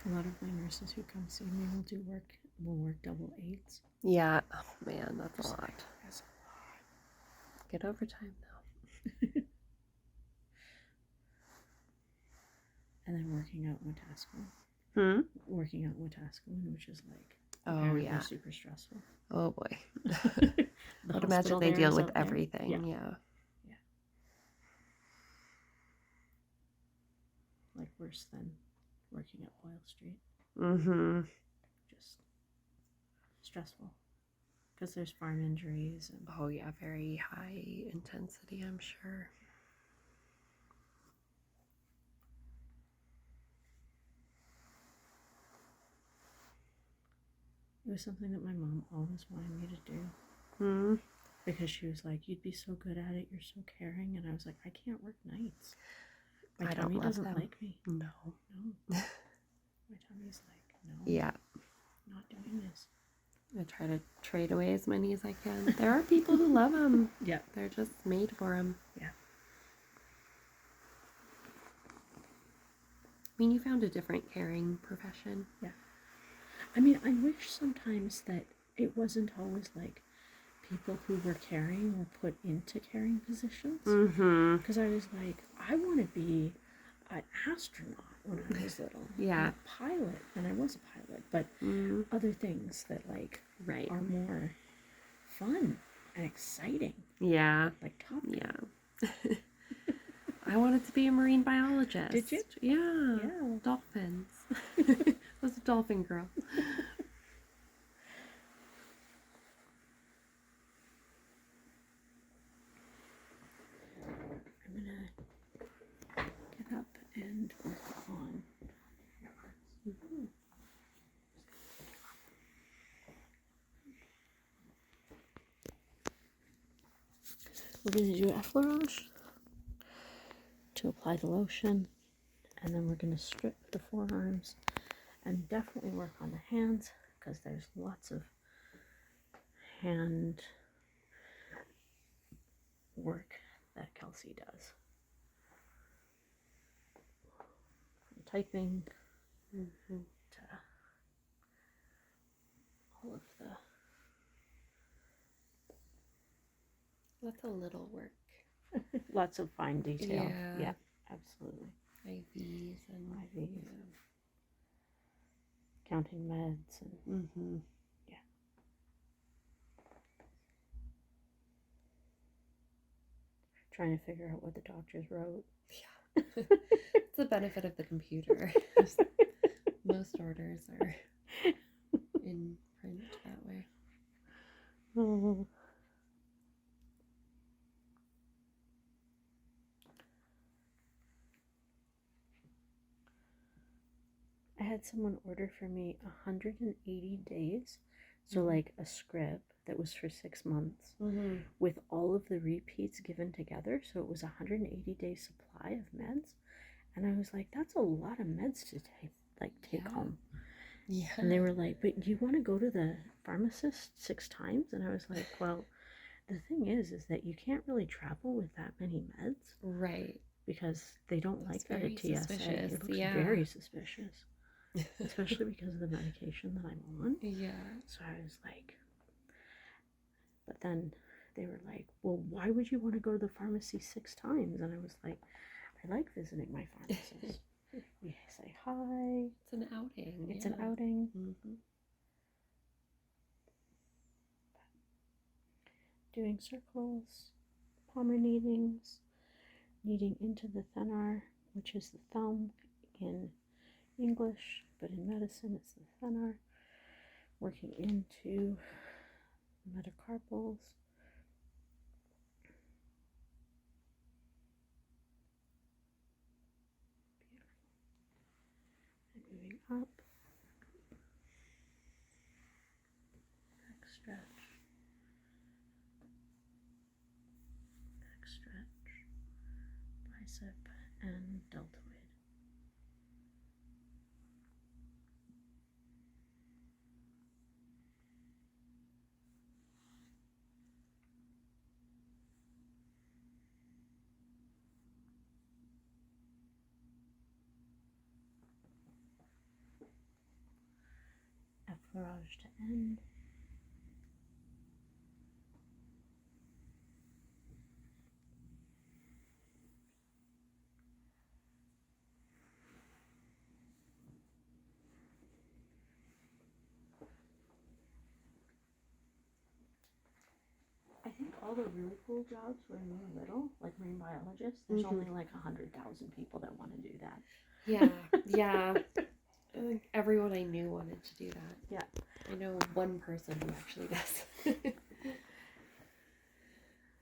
A lot of my nurses who come see me will work double eights. Yeah. Oh, man, that's a lot. That's Get overtime now. And then working out Wetaskiwin. Working out Wetaskiwin, which is like apparently super stressful. Oh boy. The I'd imagine they there deal is with out there. everything. Yeah. Like worse than working at Boyle Street. Mm-hmm. Just stressful. Because there's farm injuries. And oh yeah, very high intensity, I'm sure. it was something that my mom always wanted me to do. Because she was like, you'd be so good at it, you're so caring. And I was like, I can't work nights. My tummy doesn't like me. No. My tummy's like, no. Yeah. Not doing this. I try to trade away as many as I can. There are people who love them. Yeah. They're just made for them. Yeah. I mean, you found a different caring profession. Yeah. I mean, I wish sometimes that it wasn't always like people who were caring were put into caring positions. Because I was like, I want to be an astronaut when I was little. Yeah. A pilot, and I was a pilot, but other things that like are more fun and exciting. Yeah. Like Top Gun. Yeah. I wanted to be a marine biologist. Did you? Yeah. Yeah. Dolphins. I was a dolphin girl. I'm gonna get up and work on your arms. We're gonna do effleurage to apply the lotion, and then we're gonna strip the forearms and definitely work on the hands because there's lots of hand work that Kelsey does. From typing to all of the... That's a little work. Lots of fine detail. Yeah. Absolutely. IVs and IVs. Counting meds and trying to figure out what the doctors wrote. Yeah. It's the benefit of the computer. Most orders are in print that way. I had someone order for me 180 days. So like a script that was for 6 months with all of the repeats given together. So it was a 180-day supply of meds. And I was like, that's a lot of meds to take home. Yeah. And they were like, but do you want to go to the pharmacist 6 times? And I was like, well, the thing is that you can't really travel with that many meds. Right. Because they don't like that at TSA. Suspicious. It looks very suspicious. Especially because of the medication that I'm on. Yeah. So I was like, but then they were like, well, why would you want to go to the pharmacy 6 times? And I was like, I like visiting my pharmacist. We say hi. It's an outing. It's an outing. Doing circles, palmar kneadings, kneading into the thenar, which is the thumb in English, but in medicine it's the thenar, working into the metacarpals. Beautiful. And moving up, back bicep and deltoid. Effleurage to end. I think all the really cool jobs when we were little, like marine biologists, there's only like 100,000 people that want to do that. Yeah, yeah. I think everyone I knew wanted to do that. Yeah. I know one person who actually does.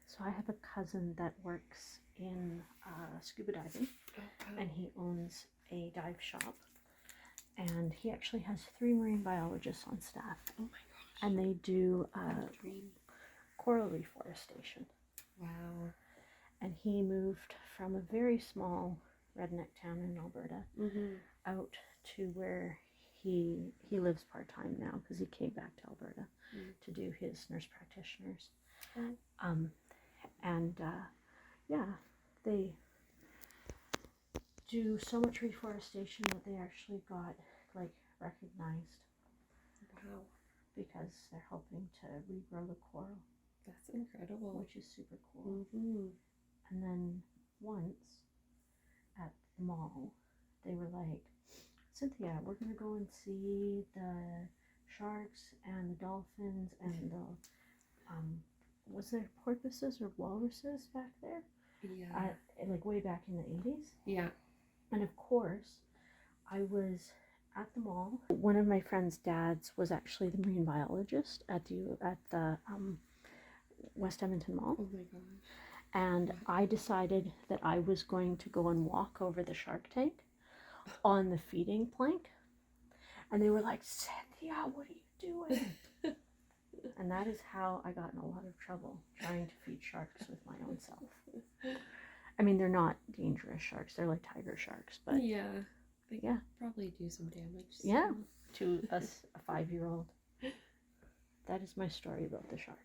So I have a cousin that works in scuba diving, and he owns a dive shop, and he actually has 3 marine biologists on staff. Oh my gosh. And they do Dream. coral reforestation. Wow. And he moved from a very small redneck town in Alberta out to where he lives part-time now, because he came back to Alberta to do his nurse practitioners. Yeah, they do so much reforestation that they actually got like recognized. Wow. Because they're helping to regrow the coral. That's incredible. Which is super cool. Mm-hmm. And then once at the mall, they were like, Cynthia, we're going to go and see the sharks and the dolphins and the, was there porpoises or walruses back there? Yeah. Like way back in the 80s. Yeah. And of course, I was at the mall. One of my friend's dads was actually the marine biologist at the West Edmonton Mall. Oh my gosh. And I decided that I was going to go and walk over the shark tank on the feeding plank. And they were like, Cynthia, what are you doing? And that is how I got in a lot of trouble trying to feed sharks with my own self. I mean, they're not dangerous sharks. They're like tiger sharks, but yeah. They yeah, probably do some damage. Yeah, to us, a 5-year-old. That is my story about the sharks.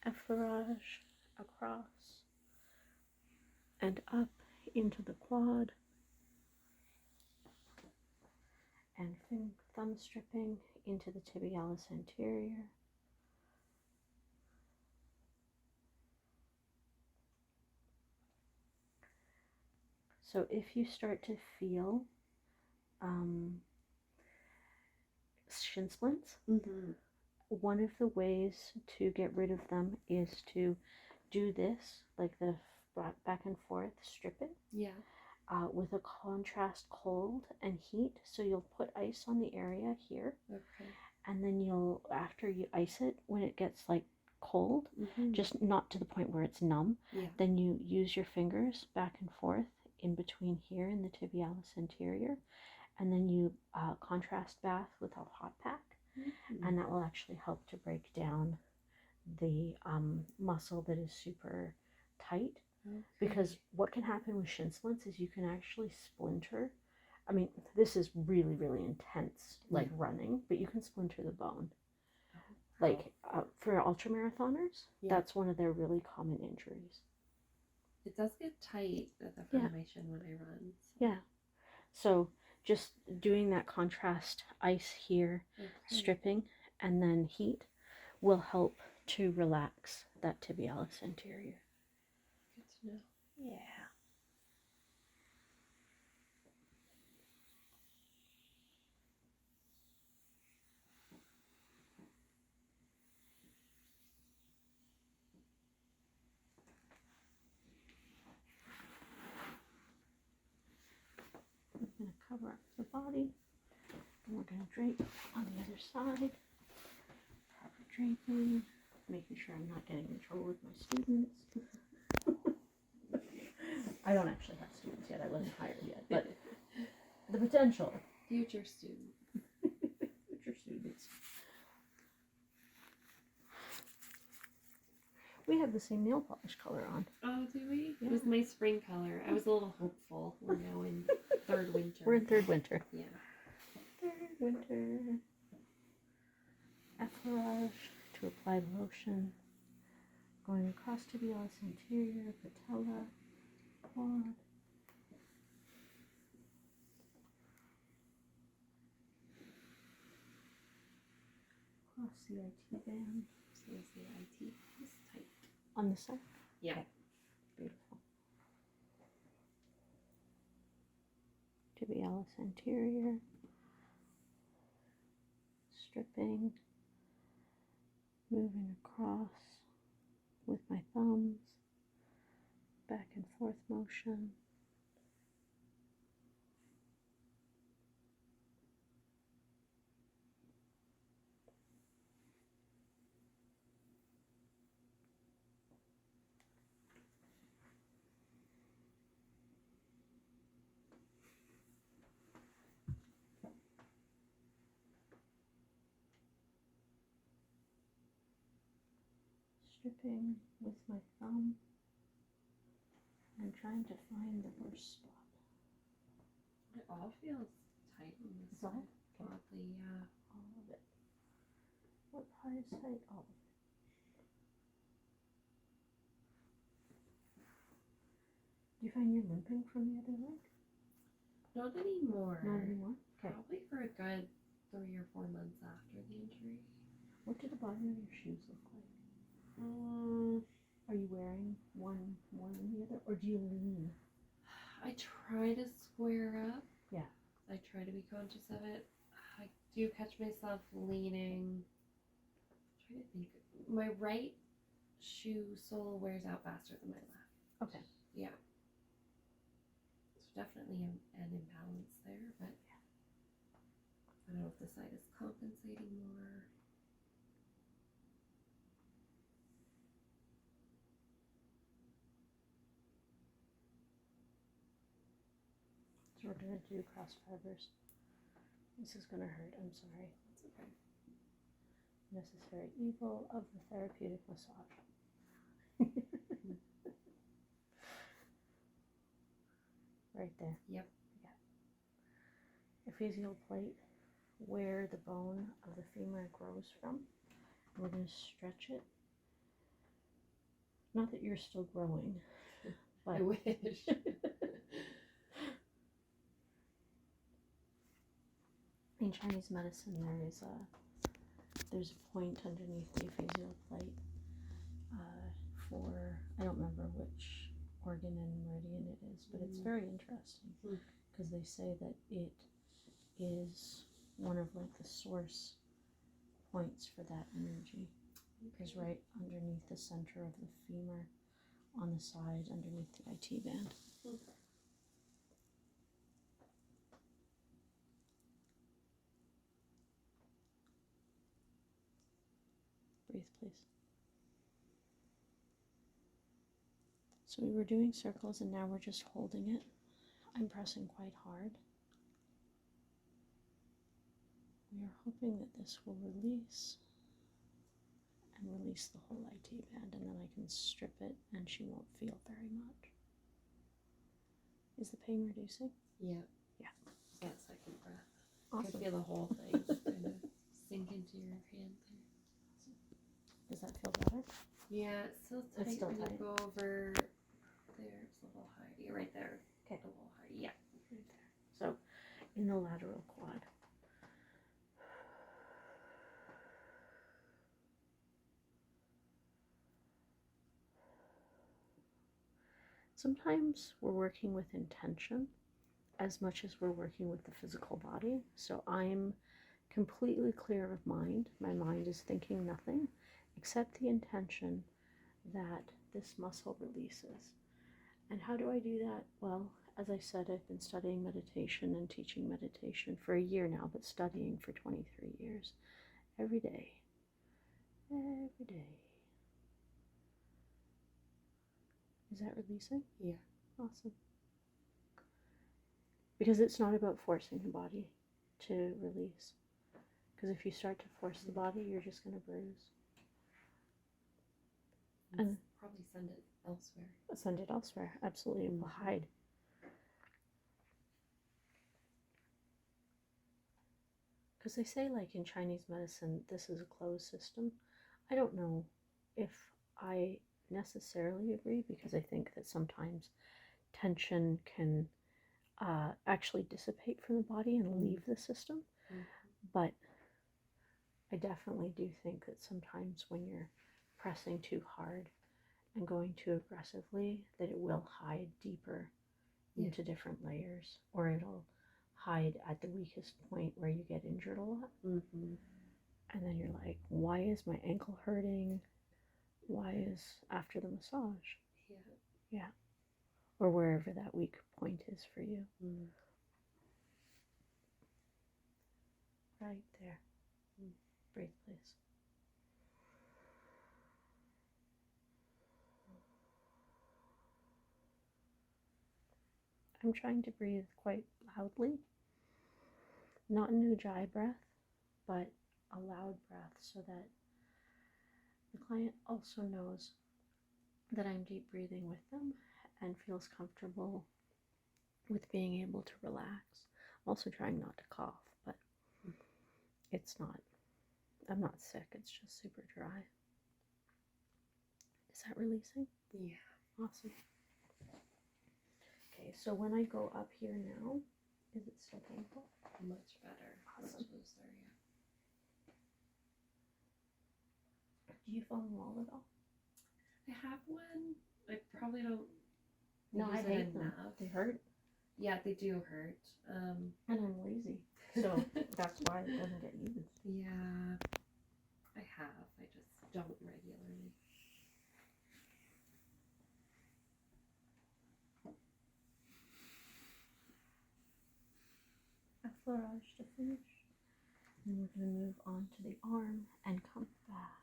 Effleurage across and up into the quad, and thumb stripping into the tibialis anterior. So if you start to feel shin splints, one of the ways to get rid of them is to do this, like the back and forth, strip it. Yeah. With a contrast cold and heat. So you'll put ice on the area here. Okay. And then you'll, after you ice it, when it gets like cold, just not to the point where it's numb, then you use your fingers back and forth in between here in the tibialis anterior. And then you contrast bath with a hot pack. And that will actually help to break down the muscle that is super tight. Okay. Because what can happen with shin splints is you can actually splinter. I mean, this is really, really intense, like running, but you can splinter the bone. Like for ultramarathoners, that's one of their really common injuries. It does get tight at the formation when I run. So. Yeah. So just doing that contrast ice here, stripping, and then heat will help to relax that tibialis anterior. Good to know. Yeah. We're going to cover up the body, and we're going to drape on the other side. Proper draping, making sure I'm not getting in trouble with my students. I don't actually have students yet. I wasn't hired yet, but the potential. Future student. Future students. We have the same nail polish color on. Oh, do we? Yeah. It was my spring color. I was a little hopeful. We're now in third winter. We're in third winter. Yeah. Third winter. Effleurage to apply the lotion. Going across tibialis anterior, patella, quad. Across the IT band. So is the IT piece tight? On this side? Yeah. Okay. Beautiful. Tibialis anterior. Stripping. Moving across with my thumbs. Back and forth motion. Stripping with my thumb and trying to find the worst spot. It all feels tight on this Is all? side. Okay. Oddly, yeah. All of it. What part is tight? All of it. Do you find you're limping from the other leg? Not anymore. Not anymore? Okay. Probably for a good 3 or 4 months after the injury. What do the bottom of your shoes look like? Mm, Are you wearing one more than the other? Or do you lean? I try to square up. Yeah. I try to be conscious of it. I do catch myself leaning. I'm trying to think. My right shoe sole wears out faster than my left. Okay. Yeah. So definitely an imbalance there, but I don't know if the side is compensating more. So we're going to do cross fibers. This is going to hurt. I'm sorry. That's okay. Necessary evil of the therapeutic massage. Right there. Yep. Yeah. Epiphyseal plate, where the bone of the femur grows from. We're going to stretch it. Not that you're still growing, but I wish. in Chinese medicine, there's a point underneath the epiphyseal plate for, I don't remember which organ and meridian it is, but it's very interesting because they say that it is one of like the source points for that energy. Because right underneath the center of the femur, on the side underneath the IT band. Breathe, please. So we were doing circles and now we're just holding it. I'm pressing quite hard. We are hoping that this will release and release the whole IT band, and then I can strip it and she won't feel very much. Is the pain reducing? Yeah. Yeah. That second breath. Awesome. I can feel the whole thing kind of sink into your hand there. Does that feel better? Yeah, it's still tight It's still when tight. you go over there. It's a little high. Yeah, right there. Okay. A little high. Yeah. Right there. So, in the lateral quad. Sometimes we're working with intention as much as we're working with the physical body. So I'm completely clear of mind. My mind is thinking nothing except the intention that this muscle releases. And how do I do that? Well, as I said, I've been studying meditation and teaching meditation for a year now, but studying for 23 years. Every day. Every day. Is that releasing? Yeah. Awesome. Because it's not about forcing the body to release. Because if you start to force the body, you're just going to bruise. And probably send it elsewhere. Send it elsewhere. Absolutely, it will hide. Because they say, like in Chinese medicine, this is a closed system. I don't know if I necessarily agree, because I think that sometimes tension can actually dissipate from the body and leave the system. But I definitely do think that sometimes when you're pressing too hard and going too aggressively, that it will hide deeper into different layers, or it'll hide at the weakest point where you get injured a lot. And then you're like, why is my ankle hurting? Why is after the massage? Yeah. Or wherever that weak point is for you. Right there. Breathe, please. I'm trying to breathe quite loudly. Not an ujjayi breath, but a loud breath, so that the client also knows that I'm deep breathing with them and feels comfortable with being able to relax. I'm also trying not to cough, but it's not, I'm not sick, it's just super dry. Is that releasing? Yeah. Awesome. Okay, so when I go up here now, is it still painful? Much better. Awesome. Much looser, yeah. Do you foam roll at all? I have one. I probably don't No, use I it hate them. enough. They hurt. Yeah, they do hurt. And I'm lazy, so that's why it doesn't get used. Yeah, I have. I just don't regularly. Effleurage to finish. And we're going to move on to the arm and come back.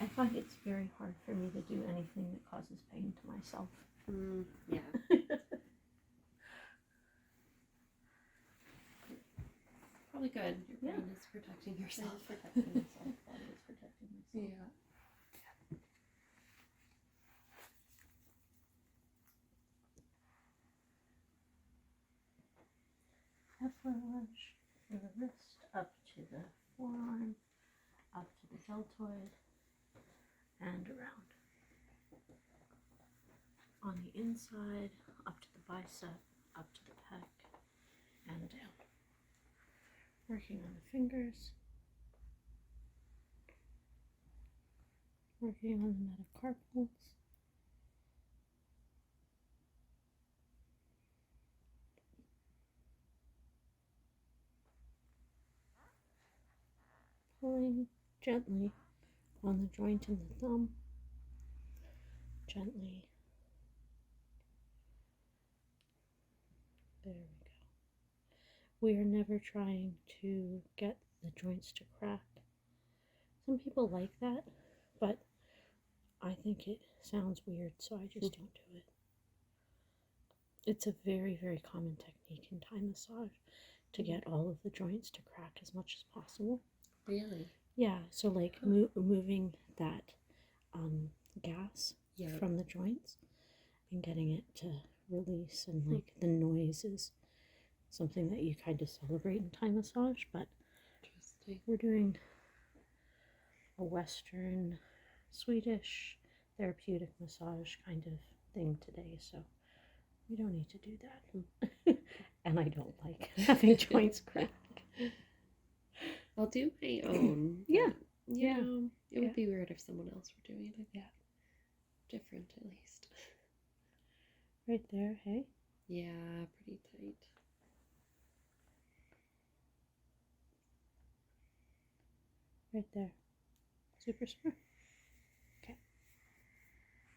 I find it's very hard for me to do anything that causes pain to myself. Yeah. Probably good. Your brain is protecting yourself. Protecting myself. Body is protecting myself. Yeah. Effleurage from the wrist up to the forearm, up to the deltoid, and around. On the inside, up to the bicep, up to the pec, and down. Working on the fingers. Working on the metacarpals. Pulling gently on the joint in the thumb. Gently. There we go. We are never trying to get the joints to crack. Some people like that, but I think it sounds weird, so I just don't do it. It's a very, very common technique in Thai massage to get all of the joints to crack as much as possible. Really? Yeah, so like moving that gas from the joints and getting it to release, and like the noise is something that you kind of celebrate in Thai massage, but we're doing a Western, Swedish, therapeutic massage kind of thing today, so we don't need to do that. And I don't like having joints crack. I'll do my own. Yeah. You know, it would be weird if someone else were doing it. Different, at least. Right there, hey? Yeah, pretty tight. Right there. Super sore? Okay.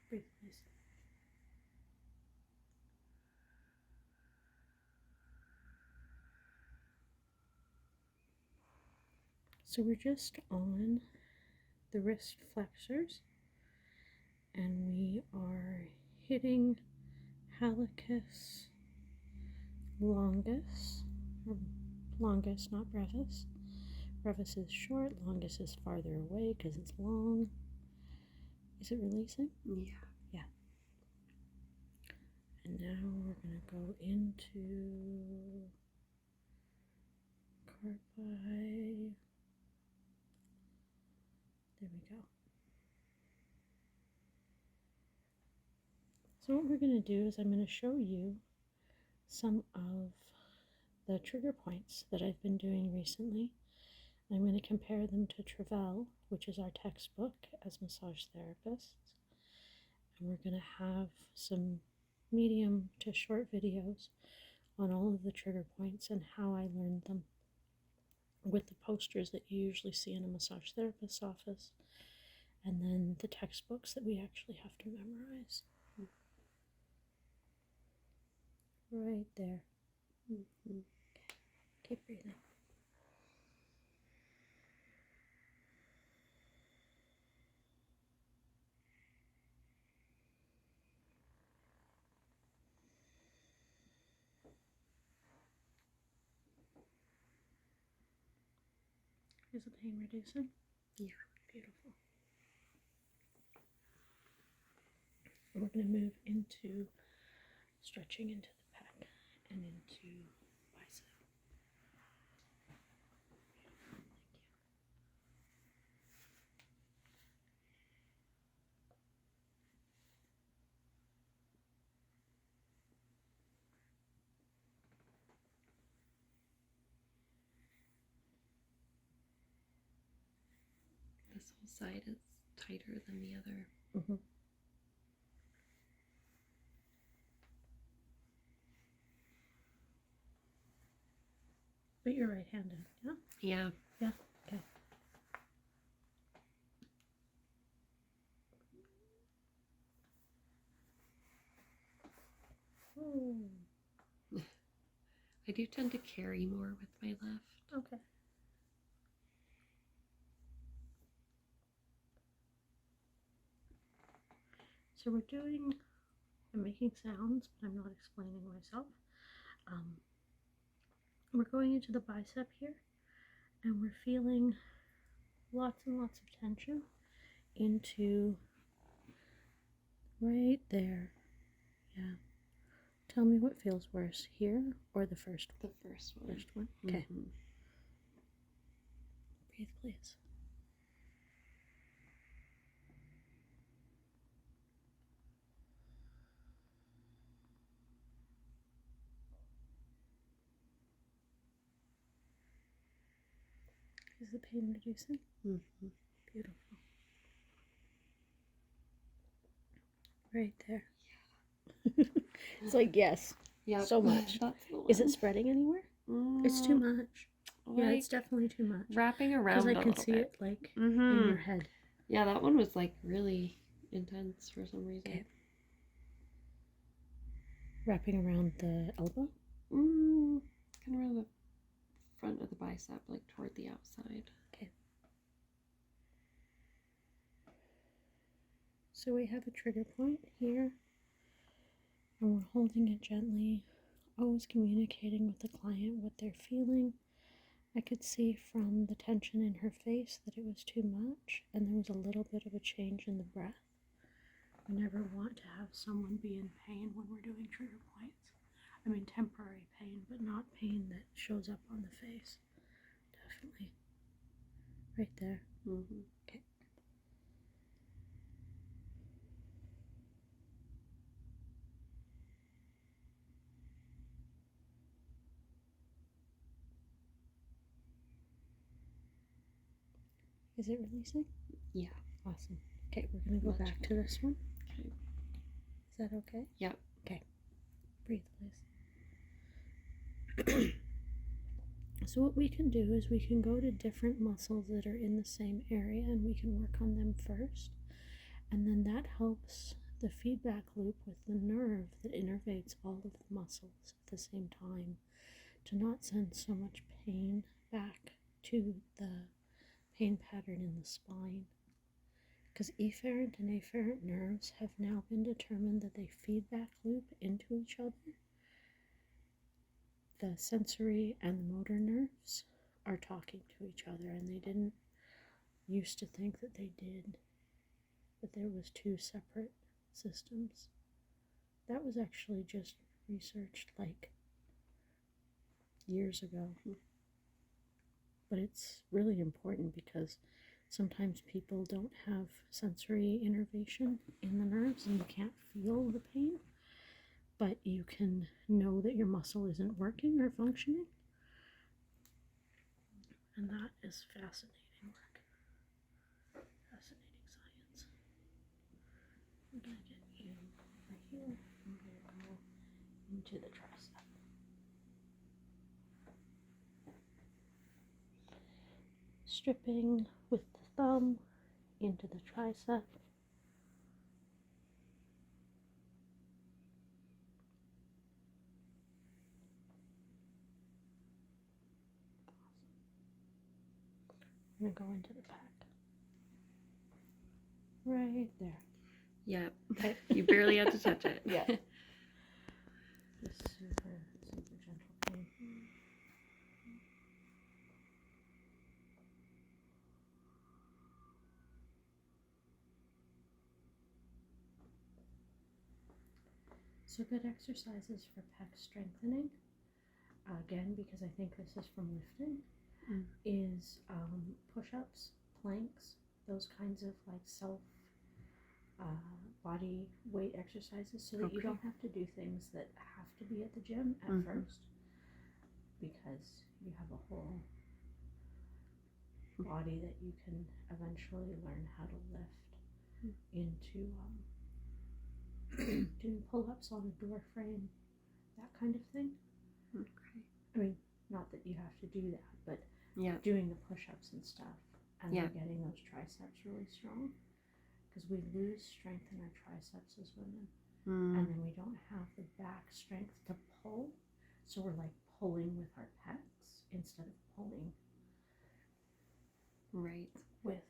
Breathe, please. So we're just on the wrist flexors, and we are hitting hallucis longus, or Longest, not brevis. Brevis is short, longest is farther away because it's long. Is it releasing? Yeah. Yeah. And now we're going to go into carpi. There we go. So what we're going to do is I'm going to show you some of the trigger points that I've been doing recently. I'm going to compare them to Travell, which is our textbook as massage therapists. And we're going to have some medium to short videos on all of the trigger points and how I learned them with the posters that you usually see in a massage therapist's office, and then the textbooks that we actually have to memorize. Right there. Okay. Keep breathing. Is the pain reducing? Yeah. Beautiful. We're going to move into stretching into the pec and into bicep. This whole side is tighter than the other. Mm-hmm. But you're right-handed, yeah? Yeah. Yeah, okay. Oh, I do tend to carry more with my left. okay. So we're doing, I'm making sounds, but I'm not explaining myself. We're going into the bicep here, and we're feeling lots and lots of tension into right there. Yeah. Tell me what feels worse, here or the first one? The first one. First one? Okay. Mm-hmm. Breathe, please. Is the pain reducing? Mm-hmm. Beautiful. Right there. Yeah. It's like, yes. Yeah. So much. That's the one. Is it spreading anywhere? It's too much. Like, Yeah, it's definitely too much. wrapping around Because I a can little see bit. it like Mm-hmm. in your head. Yeah, that one was like really intense for some reason. Okay. Wrapping around the elbow? Kind of around the front of the bicep, like toward the outside. Okay. So we have a trigger point here, and we're holding it gently, always communicating with the client what they're feeling. I could see from the tension in her face that it was too much, and there was a little bit of a change in the breath. We never want to have someone be in pain when we're doing trigger points. I mean, temporary pain, but not pain that shows up on the face. Definitely. Right there. Mm-hmm. Okay. Is it releasing? Yeah. Awesome. Okay, we're going to go Much back to this one. Okay. Is that okay? Yeah. Okay. Breathe, please. So what we can do is we can go to different muscles that are in the same area and we can work on them first. And then that helps the feedback loop with the nerve that innervates all of the muscles at the same time to not send so much pain back to the pain pattern in the spine. Because efferent and afferent nerves have now been determined that they feedback loop into each other. the sensory and the motor nerves are talking to each other, and they didn't used to think that they did, that there was two separate systems. That was actually just researched like years ago. But it's really important because sometimes people don't have sensory innervation in the nerves and you can't feel the pain, but you can know that your muscle isn't working or functioning. And that is fascinating work. Fascinating science. I'm going to get you over here. I'm going to go into the tricep. Stripping with the thumb into the tricep. I'm going to go into the back. Right there. Yep. You barely had to touch it. Yeah. Just super, super gentle pain. So good exercises for pec strengthening, again, because I think this is from lifting, is push-ups, planks, those kinds of like self body weight exercises, so that you don't have to do things that have to be at the gym at first, because you have a whole body that you can eventually learn how to lift into doing pull-ups on a door frame, that kind of thing. Okay. I mean, not that you have to do that, but Yeah. doing the push-ups and stuff, and Yeah. then getting those triceps really strong, because we lose strength in our triceps as women, and then we don't have the back strength to pull, so we're like pulling with our pecs instead of pulling Right. with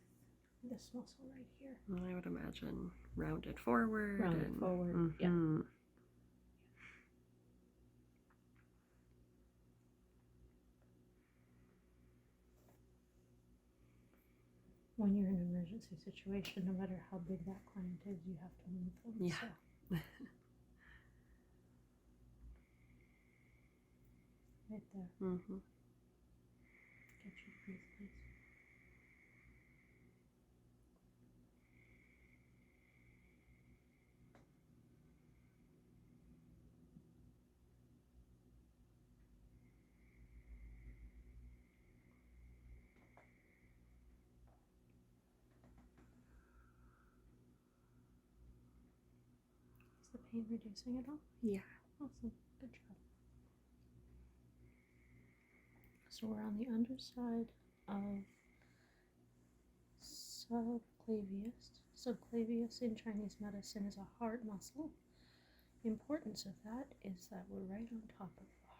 this muscle right here. I would imagine rounded forward. Rounded forward, yeah. When you're in an emergency situation, no matter how big that client is, you have to move them. Yeah. So. Right there. Get you to breathe, please. Is the pain reducing at all? Yeah. Awesome. Good job. So we're on the underside of subclavius. Subclavius in Chinese medicine is a heart muscle. The importance of that is that we're right on top of the heart.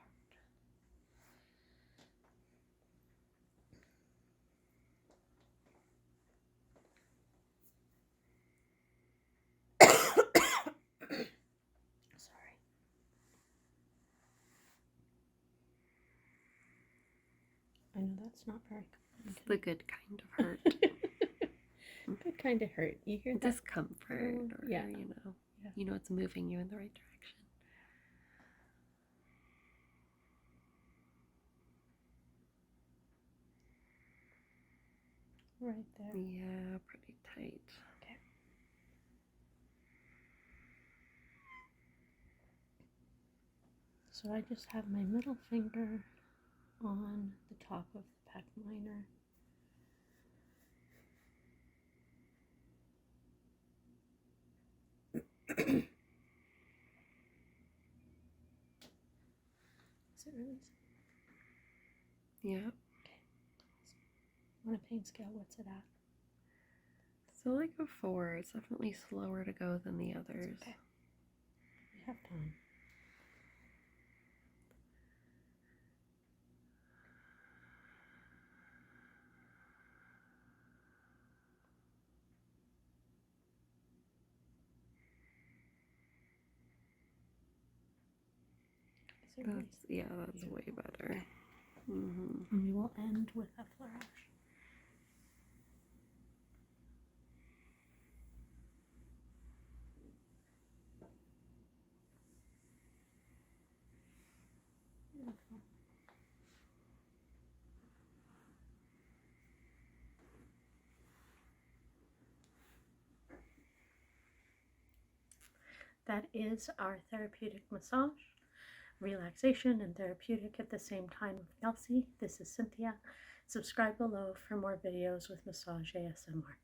Sorry. I know that's not very good. It's the good kind of hurt. Good kind of hurt. You hear that? Discomfort, or yeah. You know it's moving you in the right direction. Right there. Yeah, pretty tight. Okay. So I just have my middle finger on the top of the pec minor. Is it releasing? Yeah. Okay. On a pain scale, what's it at? So like a 4. It's definitely slower to go than the others. Okay. We have time. Is series. Yeah, that's way better. And we will end with effleurage. Beautiful. That is our therapeutic massage, relaxation and therapeutic at the same time with Kelsey. This is Cynthia. Subscribe below for more videos with massage ASMR.